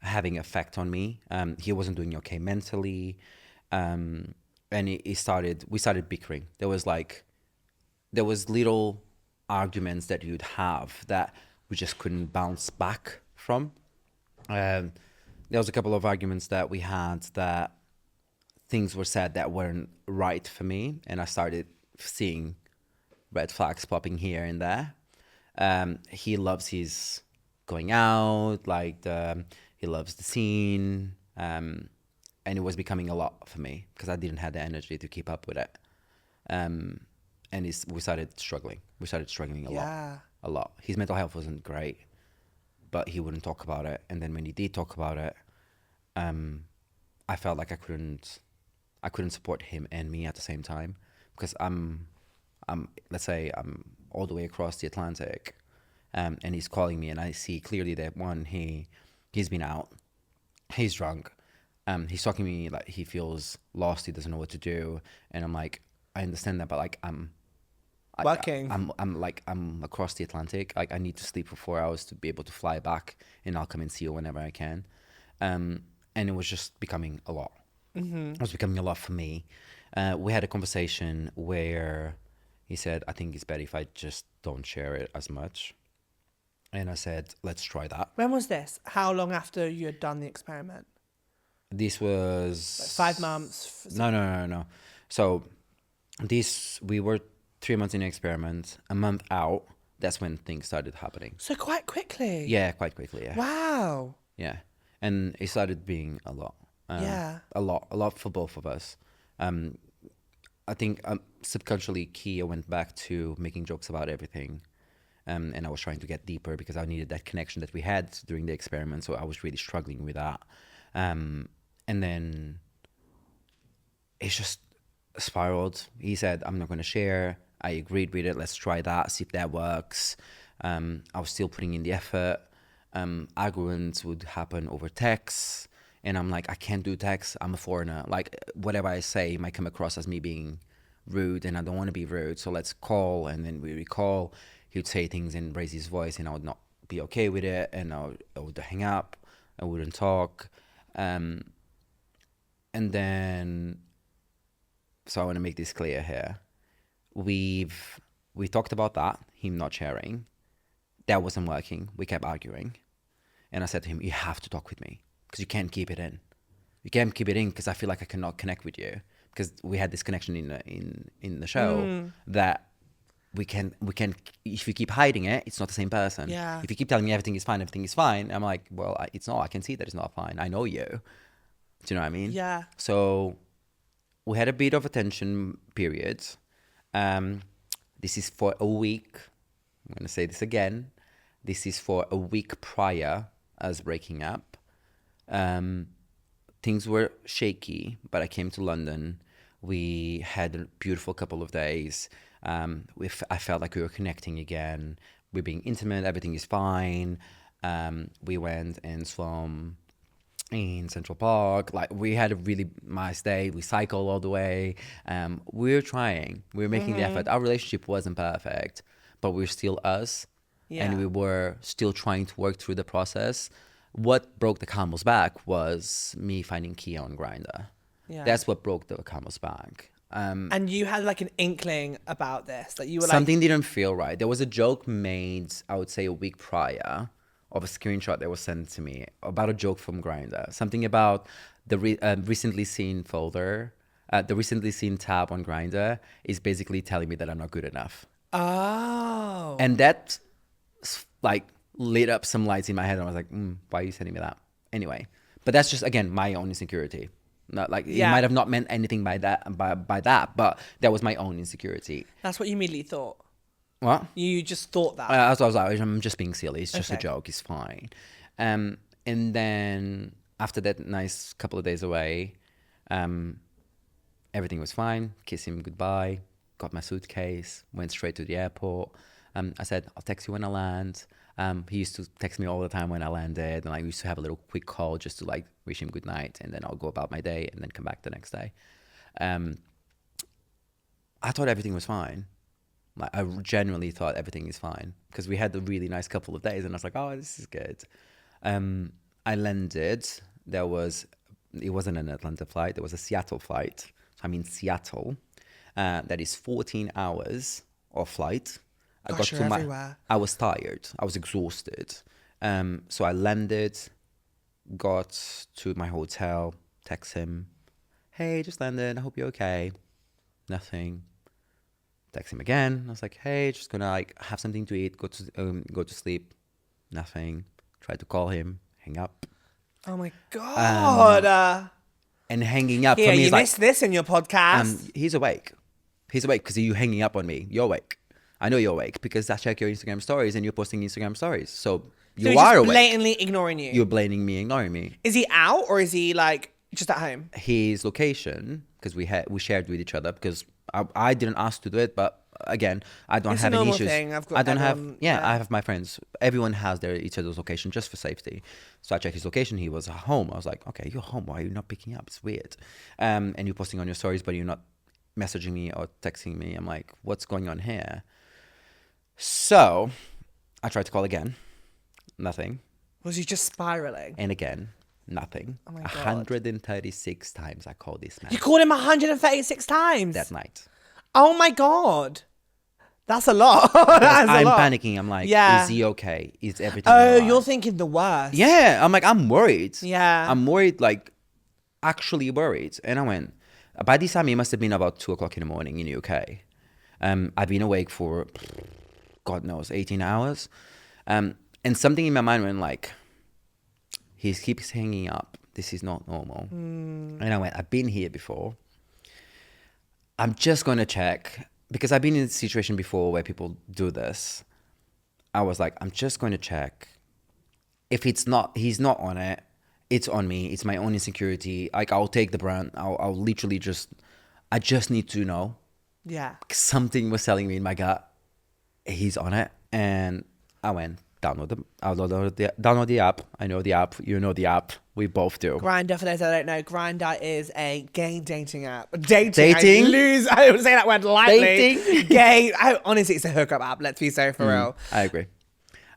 Speaker 1: having effect on me. He wasn't doing okay mentally, and we started bickering. There was little arguments that you'd have that we just couldn't bounce back from. There was a couple of arguments that we had that things were said that weren't right for me, and I started seeing red flags popping here and there. He loves his going out, like he loves the scene, and it was becoming a lot for me because I didn't have the energy to keep up with it. And we started struggling. We started struggling a lot. His mental health wasn't great, but he wouldn't talk about it. And then when he did talk about it, I felt like I couldn't support him and me at the same time because let's say I'm all the way across the Atlantic, and he's calling me, and I see clearly that one, he's been out, he's drunk, he's talking to me like he feels lost, he doesn't know what to do, and I'm like, I understand that, but like I'm across the Atlantic, like I need to sleep for 4 hours to be able to fly back, and I'll come and see you whenever I can, and it was just becoming a lot. It was becoming a lot for me. We had a conversation where he said, I think it's better if I just don't share it as much. And I said, let's try that.
Speaker 2: When was this? How long after you had done the experiment?
Speaker 1: This was...
Speaker 2: Like 5 months?
Speaker 1: No. So we were 3 months in the experiment. A month out, that's when things started happening.
Speaker 2: So quite quickly?
Speaker 1: Yeah, quite quickly, yeah.
Speaker 2: Wow.
Speaker 1: Yeah. And it started being a lot. A lot for both of us. I think subconsciously Keye went back to making jokes about everything. And I was trying to get deeper because I needed that connection that we had during the experiment. So I was really struggling with that. And then it just spiraled. He said, I'm not going to share. I agreed with it. Let's try that, see if that works. I was still putting in the effort. Arguments would happen over text. And I'm like, I can't do text. I'm a foreigner. Like, whatever I say might come across as me being rude, and I don't want to be rude. So let's call. And then we recall. He would say things and raise his voice, and I would not be okay with it. And I would hang up. I wouldn't talk. And then, so I want to make this clear here. We talked about that, him not sharing. That wasn't working. We kept arguing. And I said to him, you have to talk with me. Because you can't keep it in. You can't keep it in because I feel like I cannot connect with you. Because we had this connection in the show that we can. If you keep hiding it, it's not the same person.
Speaker 2: Yeah.
Speaker 1: If you keep telling me everything is fine, I'm like, well, it's not. I can see that it's not fine. I know you. Do you know what I mean?
Speaker 2: Yeah.
Speaker 1: So we had a bit of a tension period. This is for a week. I'm gonna say this again. This is for a week prior us breaking up. Things were shaky, but I came to London. We had a beautiful couple of days. I felt like we were connecting again. We're being intimate. Everything is fine. We went and swam in Central Park. Like, we had a really nice day. We cycled all the way. We were trying. We were making the effort. Our relationship wasn't perfect, but we're still us.
Speaker 2: Yeah.
Speaker 1: And we were still trying to work through the process. What broke the camel's back was me finding Keye on Grindr.
Speaker 2: Yeah.
Speaker 1: That's what broke the camel's back.
Speaker 2: And you had like an inkling about this, that you were
Speaker 1: something didn't feel right. There was a joke made, I would say, a week prior, of a screenshot that was sent to me about a joke from Grindr. Something about the recently seen folder, the recently seen tab on Grindr is basically telling me that I'm not good enough.
Speaker 2: Oh.
Speaker 1: And that, like, lit up some lights in my head, and I was like, why are you sending me that? Anyway, but that's just, again, my own insecurity. Not like, it might have not meant anything by that, but that was my own insecurity.
Speaker 2: That's what you immediately thought.
Speaker 1: What?
Speaker 2: You just thought that.
Speaker 1: I was like, I'm just being silly. It's just a joke. It's fine. And then after that nice couple of days away, everything was fine. Kissed him goodbye. Got my suitcase. Went straight to the airport. I said, I'll text you when I land. He used to text me all the time when I landed, and I used to have a little quick call just to like wish him good night, and then I'll go about my day and then come back the next day. I thought everything was fine. Like, I genuinely thought everything is fine because we had a really nice couple of days, and I was like, oh, this is good. I landed. It wasn't an Atlanta flight. There was a Seattle flight. So I'm in Seattle. That is 14 hours of flight. I was tired. I was exhausted. So I landed, got to my hotel, text him, hey, just landed. I hope you're okay. Nothing. Text him again. I was like, hey, just gonna like have something to eat, go to sleep. Nothing. Tried to call him, hang up.
Speaker 2: Oh my God.
Speaker 1: And hanging up
Speaker 2: Yeah,
Speaker 1: for me
Speaker 2: you
Speaker 1: is like,
Speaker 2: missed this in your podcast.
Speaker 1: he's awake. He's awake because you hanging up on me. You're awake. I know you're awake because I check your Instagram stories and you're posting Instagram stories. So you
Speaker 2: he's
Speaker 1: are
Speaker 2: just
Speaker 1: awake.
Speaker 2: blatantly ignoring you.
Speaker 1: You're blaming me, ignoring me.
Speaker 2: Is he out or is he like just at home?
Speaker 1: His location, because we shared with each other because I didn't ask to do it, but again, I don't
Speaker 2: It's
Speaker 1: have
Speaker 2: a
Speaker 1: any
Speaker 2: normal
Speaker 1: issues.
Speaker 2: thing. I've got
Speaker 1: I don't
Speaker 2: everyone-
Speaker 1: have, I have my friends. Everyone has each other's location just for safety. So I checked his location. He was at home. I was like, okay, you're home. Why are you not picking up? It's weird. And you're posting on your stories, but you're not messaging me or texting me. I'm like, what's going on here? So I tried to call again. Nothing.
Speaker 2: Was he just spiraling?
Speaker 1: And again, nothing.
Speaker 2: Oh my God.
Speaker 1: 136 times I called this man
Speaker 2: You called him 136 times
Speaker 1: that night.
Speaker 2: Oh my God. That's a lot. That's
Speaker 1: I'm
Speaker 2: a lot.
Speaker 1: panicking. I'm like,
Speaker 2: Yeah.
Speaker 1: is he okay? Is everything
Speaker 2: Oh,
Speaker 1: alright?
Speaker 2: you're thinking the worst.
Speaker 1: Yeah. I'm like, I'm worried.
Speaker 2: Yeah.
Speaker 1: I'm worried, like, actually worried. And I went, by this time, it must have been about 2:00 in the morning in the UK. I've been awake for, God knows, 18 hours. And something in my mind went like, he keeps hanging up. This is not normal. And I went, I've been here before. I'm just going to check, because I've been in a situation before where people do this. I was like, I'm just going to check. If he's not on it, it's on me. It's my own insecurity. Like, I'll take the brand. I'll literally I just need to know.
Speaker 2: Yeah.
Speaker 1: Something was telling me in my gut, he's on it. And I went, download the app. I know the app. You know the app. We both do.
Speaker 2: Grindr, for those that don't know, Grindr is a gay dating app. Dating? I would say that word lightly.
Speaker 1: Dating?
Speaker 2: Gay. Honestly, it's a hookup app. Let's be so for real.
Speaker 1: I agree.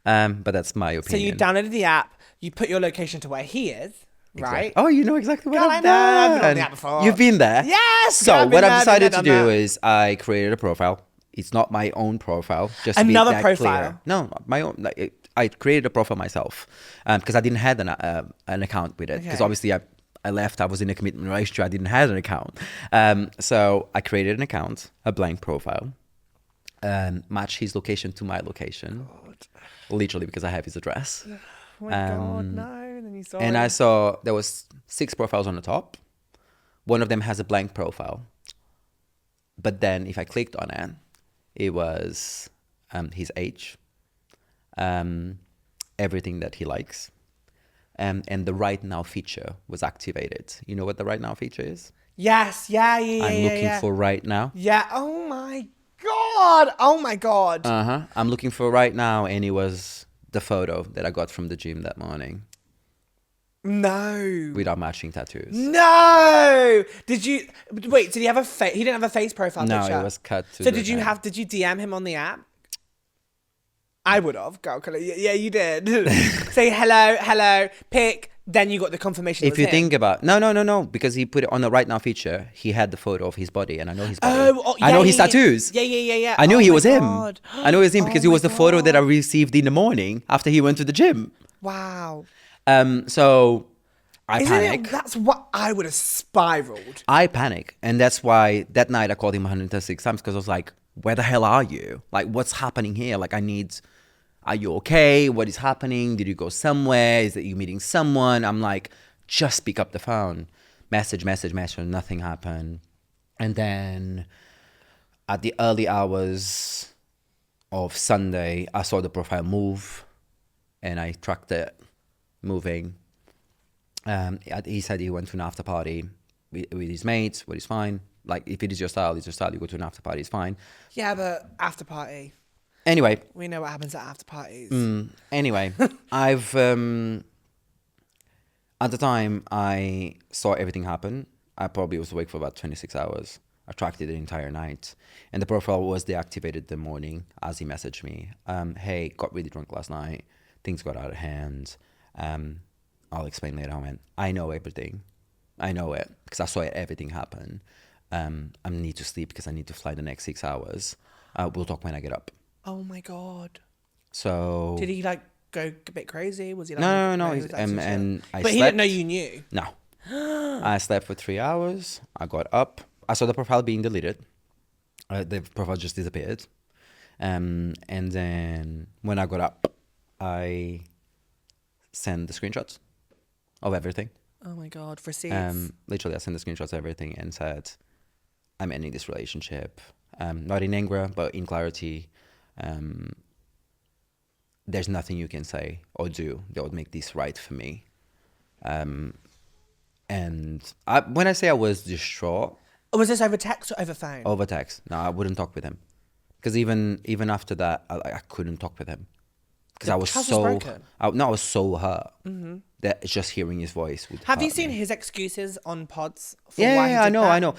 Speaker 1: But that's my
Speaker 2: So
Speaker 1: opinion.
Speaker 2: you downloaded the app. You put your location to where he is, right?
Speaker 1: Exactly. Oh, you know exactly what
Speaker 2: Girl,
Speaker 1: I've
Speaker 2: I know. I've
Speaker 1: done.
Speaker 2: been on the app before.
Speaker 1: You've been there?
Speaker 2: Yes!
Speaker 1: So
Speaker 2: I've been
Speaker 1: what
Speaker 2: there,
Speaker 1: I've decided to
Speaker 2: been there,
Speaker 1: do
Speaker 2: done
Speaker 1: is I created a profile. It's not my own profile. Just to be
Speaker 2: Another
Speaker 1: that
Speaker 2: profile?
Speaker 1: clear. No, my own. I created a profile myself because I didn't have an account with it. Because
Speaker 2: Okay.
Speaker 1: obviously I left. I was in a commitment relationship. I didn't have an account. So I created an account, a blank profile, match his location to my location.
Speaker 2: God.
Speaker 1: Literally because I have his address.
Speaker 2: Oh my God, no. And then you saw
Speaker 1: And
Speaker 2: him.
Speaker 1: I saw there was 6 profiles on the top. One of them has a blank profile. But then if I clicked on it, it was his age, everything that he likes, and the right now feature was activated. You know what the right now feature is?
Speaker 2: Yes, yeah.
Speaker 1: I'm looking for right now.
Speaker 2: Yeah, oh my God. Oh my God.
Speaker 1: I'm looking for right now, and it was the photo that I got from the gym that morning
Speaker 2: No.
Speaker 1: without matching tattoos.
Speaker 2: No. Did you wait? Did he have a face? He didn't have a face profile
Speaker 1: No,
Speaker 2: picture.
Speaker 1: it was cut to.
Speaker 2: So
Speaker 1: the
Speaker 2: did you DM him on the app? I would have. Go, yeah, you did. Say hello, pick. Then you got the confirmation.
Speaker 1: If you think about no, because he put it on the right now feature, he had the photo of his body, and I know his body. I know his tattoos.
Speaker 2: Yeah.
Speaker 1: I knew he
Speaker 2: my
Speaker 1: was him.
Speaker 2: God.
Speaker 1: I know it was him because
Speaker 2: Oh
Speaker 1: it was
Speaker 2: my
Speaker 1: the photo that I
Speaker 2: God.
Speaker 1: received in the morning after he went to the gym.
Speaker 2: Wow.
Speaker 1: So I
Speaker 2: Isn't
Speaker 1: panic.
Speaker 2: it? That's what I would have spiraled.
Speaker 1: I panic, and that's why that night I called him 136 times because I was like, "Where the hell are you? Like, what's happening here? Like, are you okay? What is happening? Did you go somewhere? Is it you meeting someone?" I'm like, just pick up the phone. Message, nothing happened. And then at the early hours of Sunday, I saw the profile move and I tracked it moving. He said he went to an after party with his mates, but it's fine. Like, if it is your style, it's your style. You go to an after party, it's fine.
Speaker 2: Yeah, but after party.
Speaker 1: Anyway,
Speaker 2: We know what happens at after parties.
Speaker 1: Anyway, I've at the time I saw everything happen. I probably was awake for about 26 hours. I tracked it the entire night, and the profile was deactivated the morning as he messaged me. Hey, got really drunk last night. Things got out of hand. I'll explain later. I know everything. I know it because I saw everything happen. I need to sleep because I need to fly the next 6 hours. We'll talk when I get up.
Speaker 2: Oh my God.
Speaker 1: So
Speaker 2: Did he like go a bit crazy? Was he like
Speaker 1: No.
Speaker 2: he
Speaker 1: He's,
Speaker 2: was, like, so chill?
Speaker 1: and I
Speaker 2: But
Speaker 1: slept.
Speaker 2: he didn't know you knew.
Speaker 1: No. I slept for 3 hours. I got up. I saw the profile being deleted. The profile just disappeared. And then when I got up, I sent the screenshots of everything.
Speaker 2: Oh my God, receipts.
Speaker 1: Literally, I sent the screenshots of everything and said, I'm ending this relationship. Not in anger, but in clarity. There's nothing you can say or do that would make this right for me. And when I say I was distraught,
Speaker 2: Was this over text or over phone?
Speaker 1: over text, no, I wouldn't talk with him. Because even after that, I couldn't talk with him. Because I was
Speaker 2: Trust
Speaker 1: so,
Speaker 2: was broken.
Speaker 1: I was so hurt that just hearing his voice would
Speaker 2: Have you
Speaker 1: hurt
Speaker 2: seen
Speaker 1: me.
Speaker 2: his excuses on pods for
Speaker 1: Yeah,
Speaker 2: why he
Speaker 1: yeah,
Speaker 2: did
Speaker 1: I
Speaker 2: that?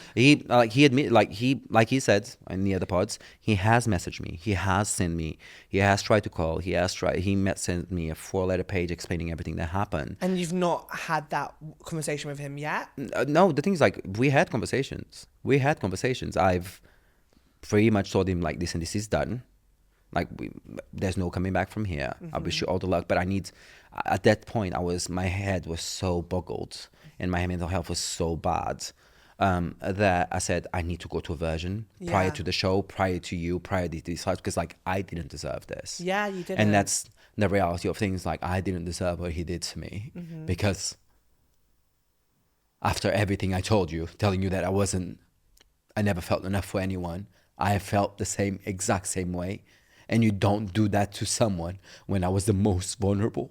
Speaker 1: know. He admit, like he said in the other pods, he has messaged me, he has sent me, he has tried to call, sent me a 4-letter page explaining everything that happened.
Speaker 2: And you've not had that conversation with him yet?
Speaker 1: No, the thing is, like, we had conversations. I've pretty much told him, like, this and this is done. Like, there's no coming back from here. I wish you all the luck, but at that point, my head was so boggled and my mental health was so bad that I said, I need to go to a version prior
Speaker 2: Yeah.
Speaker 1: to the show, prior to you, prior to this house, because, like, I didn't deserve this.
Speaker 2: Yeah, you didn't.
Speaker 1: And that's the reality of things. Like, I didn't deserve what he did to me because after everything I told you, telling you that I never felt enough for anyone, I felt the exact same way. And you don't do that to someone when I was the most vulnerable.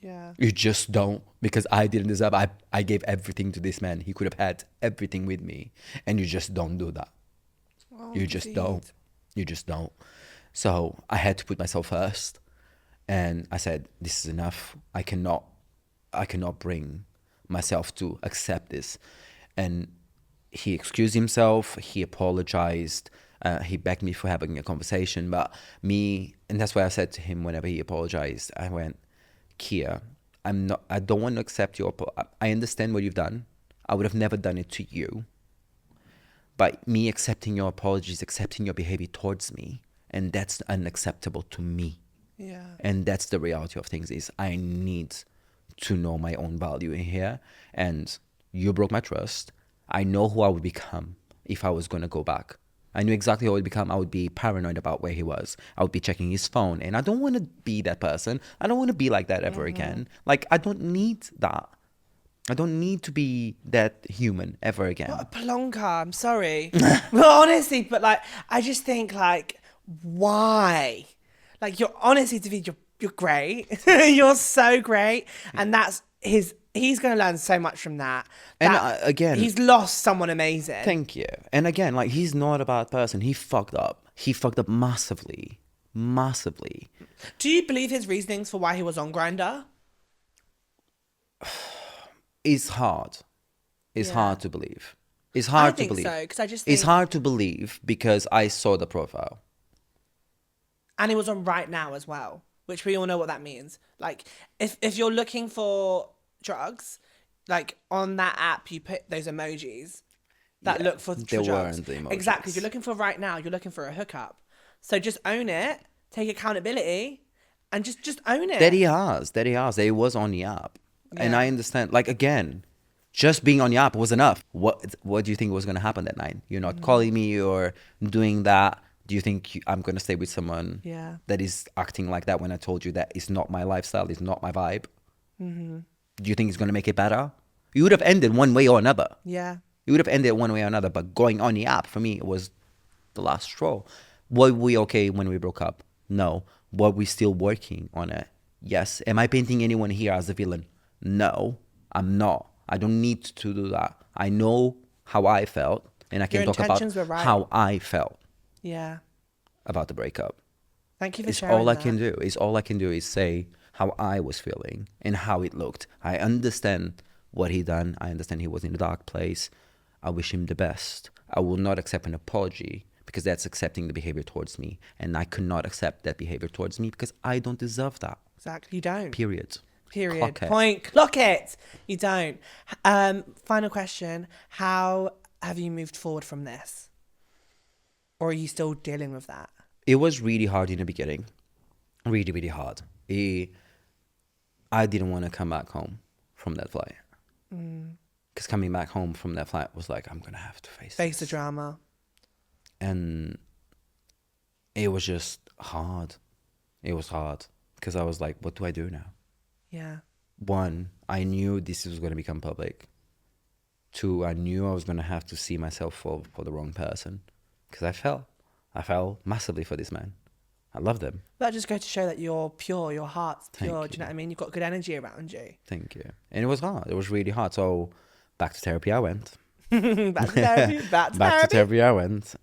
Speaker 2: Yeah.
Speaker 1: You just don't, because I didn't deserve. I gave everything to this man. He could have had everything with me, and you just don't do that.
Speaker 2: Oh,
Speaker 1: You just
Speaker 2: David.
Speaker 1: don't. You just don't. So I had to put myself first, and I said, "This is enough. I cannot bring myself to accept this." And he excused himself. He apologized. He begged me for having a conversation, but and that's why I said to him whenever he apologized, I went, Keye, I don't want to accept I understand what you've done. I would have never done it to you. But me accepting your apologies, accepting your behavior towards me, and that's unacceptable to me.
Speaker 2: Yeah.
Speaker 1: And that's the reality of things, is I need to know my own value in here. And you broke my trust. I know who I would become if I was going to go back. I knew exactly who I would become. I would be paranoid about where he was. I would be checking his phone. And I don't want to be that person. I don't want to be like that ever again. Like, I don't need that. I don't need to be that human ever again.
Speaker 2: What a plonker. I'm sorry. Well, honestly, but like, I just think, like, why? Like, honestly, David, you're great. You're so great. And he's going to learn so much from that.
Speaker 1: And again,
Speaker 2: he's lost someone amazing.
Speaker 1: Thank you. And again, like, he's not a bad person. He fucked up. He fucked up massively. Massively.
Speaker 2: Do you believe his reasonings for why he was on Grindr?
Speaker 1: It's hard. It's
Speaker 2: Yeah.
Speaker 1: hard to believe. It's hard
Speaker 2: I think
Speaker 1: to believe.
Speaker 2: so, because I just think...
Speaker 1: It's hard to believe because I saw the profile.
Speaker 2: And he was on Right Now as well, which we all know what that means. Like, if you're looking for drugs, like, on that app, you put those emojis that
Speaker 1: Yeah,
Speaker 2: look for
Speaker 1: there
Speaker 2: drugs.
Speaker 1: weren't the emojis.
Speaker 2: Exactly. If you're looking for Right Now, you're looking for a hookup. So just own it, take accountability, and just own it.
Speaker 1: That he has. That he was on the app. And
Speaker 2: Yeah.
Speaker 1: I understand. Like, again, just being on the app was enough. What do you think was going to happen that night? You're not calling me or doing that. Do you think I'm going to stay with someone
Speaker 2: Yeah.
Speaker 1: that is acting like that when I told you that it's not my lifestyle, it's not my vibe? Do you think it's going to make it better? You would have ended one way or another.
Speaker 2: Yeah.
Speaker 1: You would have ended one way or another. But going on the app, for me, was the last straw. Were we okay when we broke up? No. Were we still working on it? Yes. Am I painting anyone here as a villain? No, I'm not. I don't need to do that. I know how I felt, and I can
Speaker 2: Your
Speaker 1: talk about
Speaker 2: intentions were right.
Speaker 1: how I felt
Speaker 2: Yeah.
Speaker 1: about the breakup.
Speaker 2: Thank you for
Speaker 1: It's
Speaker 2: sharing
Speaker 1: all I
Speaker 2: that.
Speaker 1: can do. It's all I can do is say how I was feeling and how it looked. I understand what he done. I understand he was in a dark place. I wish him the best. I will not accept an apology because that's accepting the behavior towards me. And I could not accept that behavior towards me because I don't deserve that.
Speaker 2: Exactly. You don't.
Speaker 1: Period.
Speaker 2: Period.
Speaker 1: Clock it.
Speaker 2: Point. Clock it. You don't. Final question. How have you moved forward from this? Or are you still dealing with that?
Speaker 1: It was really hard in the beginning. Really, really hard. I didn't want to come back home from that flight. Because coming back home from that flight was like, I'm going to have to face
Speaker 2: Face the
Speaker 1: this.
Speaker 2: drama.
Speaker 1: And it was just hard. It was hard. Because I was like, what do I do now?
Speaker 2: Yeah.
Speaker 1: one, I knew this was going to become public. Two, I knew I was going to have to see myself for the wrong person, because I fell massively for this man. I loved him.
Speaker 2: That just goes to show that you're pure, your heart's pure.
Speaker 1: Thank
Speaker 2: Do you know what I mean? You've got good energy around you.
Speaker 1: Thank you. And it was hard. It was really hard. So back to therapy I went.
Speaker 2: Back to therapy. Back to
Speaker 1: Back to
Speaker 2: therapy.
Speaker 1: therapy I went.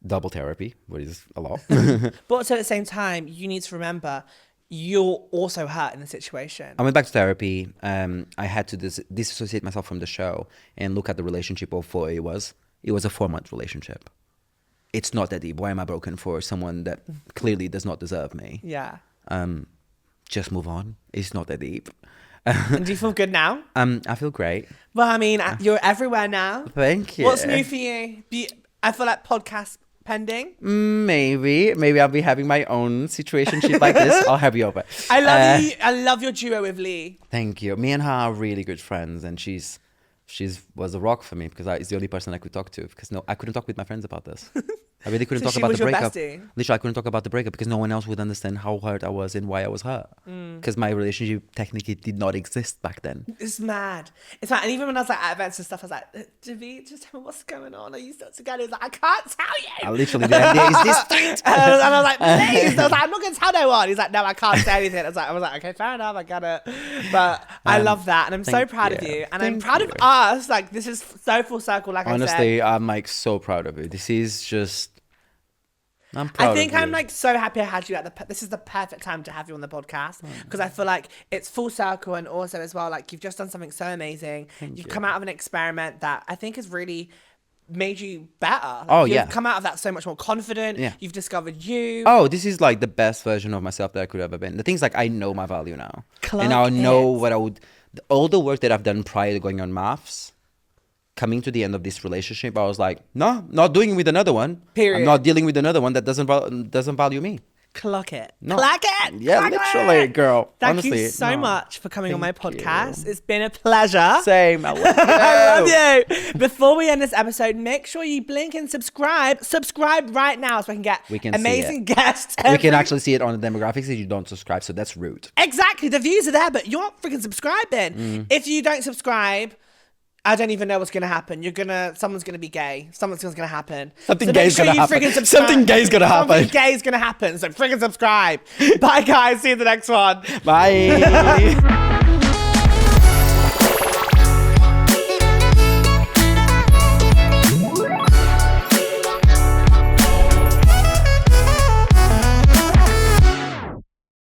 Speaker 1: Double therapy, which is a lot.
Speaker 2: But also at the same time, you need to remember you're also hurt in the situation.
Speaker 1: I went back to therapy. I had to disassociate myself from the show and look at the relationship of what it was. It was a 4-month relationship. It's not that deep. Why am I broken for someone that clearly does not deserve me?
Speaker 2: Yeah.
Speaker 1: Just move on. It's not that deep.
Speaker 2: And do you feel good now?
Speaker 1: I feel great.
Speaker 2: Well, I mean, you're everywhere now.
Speaker 1: Thank you.
Speaker 2: What's new for you? I feel like podcast pending.
Speaker 1: Maybe I'll be having my own situationship like this. I'll have you over.
Speaker 2: I love you. I love your duo with Lee.
Speaker 1: Thank you. Me and her are really good friends, and she's was a rock for me because it's the only person I could talk to, because I couldn't talk with my friends about this. I really couldn't
Speaker 2: So
Speaker 1: talk
Speaker 2: she
Speaker 1: about
Speaker 2: was
Speaker 1: the
Speaker 2: your
Speaker 1: breakup.
Speaker 2: bestie?
Speaker 1: Literally, I couldn't talk about the breakup because no one else would understand how hurt I was and why I was hurt. Because my relationship technically did not exist back then.
Speaker 2: It's mad. It's mad. And even when I was like at events and stuff, I was like, Davide, just tell me what's going on. Are you still together? He's like, I can't tell you.
Speaker 1: I literally, the idea is this street.
Speaker 2: And I was like, please. I was like, I'm not going to tell no one. He's like, no, I can't say anything. I was like, okay, fair enough. I get it. But I love that. And I'm so proud of you. And I'm proud of us. Like, this is so full circle, like I said.
Speaker 1: Honestly, I'm like so proud of you. This is just... I'm proud
Speaker 2: I think
Speaker 1: of you.
Speaker 2: I'm like so happy I had you this is the perfect time to have you on the podcast, because I feel like it's full circle, and also as well, like, you've just done something so amazing. You've come out of an experiment that I think has really made you better. Like, you've come out of that so much more confident.
Speaker 1: Yeah.
Speaker 2: You've discovered you.
Speaker 1: Oh, this is like the best version of myself that I could ever been. The thing's like, I know my value now.
Speaker 2: Clock
Speaker 1: and I know
Speaker 2: it.
Speaker 1: what I would... All the work that I've done prior to going on MAFS, coming to the end of this relationship, I was like, no, not doing it with another one.
Speaker 2: Period.
Speaker 1: I'm not dealing with another one that doesn't value me.
Speaker 2: Clock it.
Speaker 1: No.
Speaker 2: Clock it.
Speaker 1: Yeah,
Speaker 2: Clock
Speaker 1: literally,
Speaker 2: it.
Speaker 1: girl.
Speaker 2: Thank
Speaker 1: Honestly,
Speaker 2: you so
Speaker 1: no.
Speaker 2: much for coming on my
Speaker 1: Thank
Speaker 2: podcast.
Speaker 1: you.
Speaker 2: It's been a pleasure.
Speaker 1: Same. I love you.
Speaker 2: I love you. Before we end this episode, make sure you blink and subscribe. Subscribe right now so I can get
Speaker 1: see
Speaker 2: amazing
Speaker 1: it.
Speaker 2: guests.
Speaker 1: We can actually see it on the demographics if you don't subscribe, so that's rude.
Speaker 2: Exactly. The views are there, but you're not freaking subscribing. If you don't subscribe, I don't even know what's gonna happen. Someone's gonna be gay. Something's gonna happen.
Speaker 1: Something
Speaker 2: So
Speaker 1: gay
Speaker 2: make
Speaker 1: is
Speaker 2: sure
Speaker 1: gonna
Speaker 2: you
Speaker 1: happen.
Speaker 2: freaking subscribe.
Speaker 1: Something gay is gonna happen.
Speaker 2: Something gay is gonna happen. So freaking subscribe. Bye guys. See you in the next one.
Speaker 1: Bye.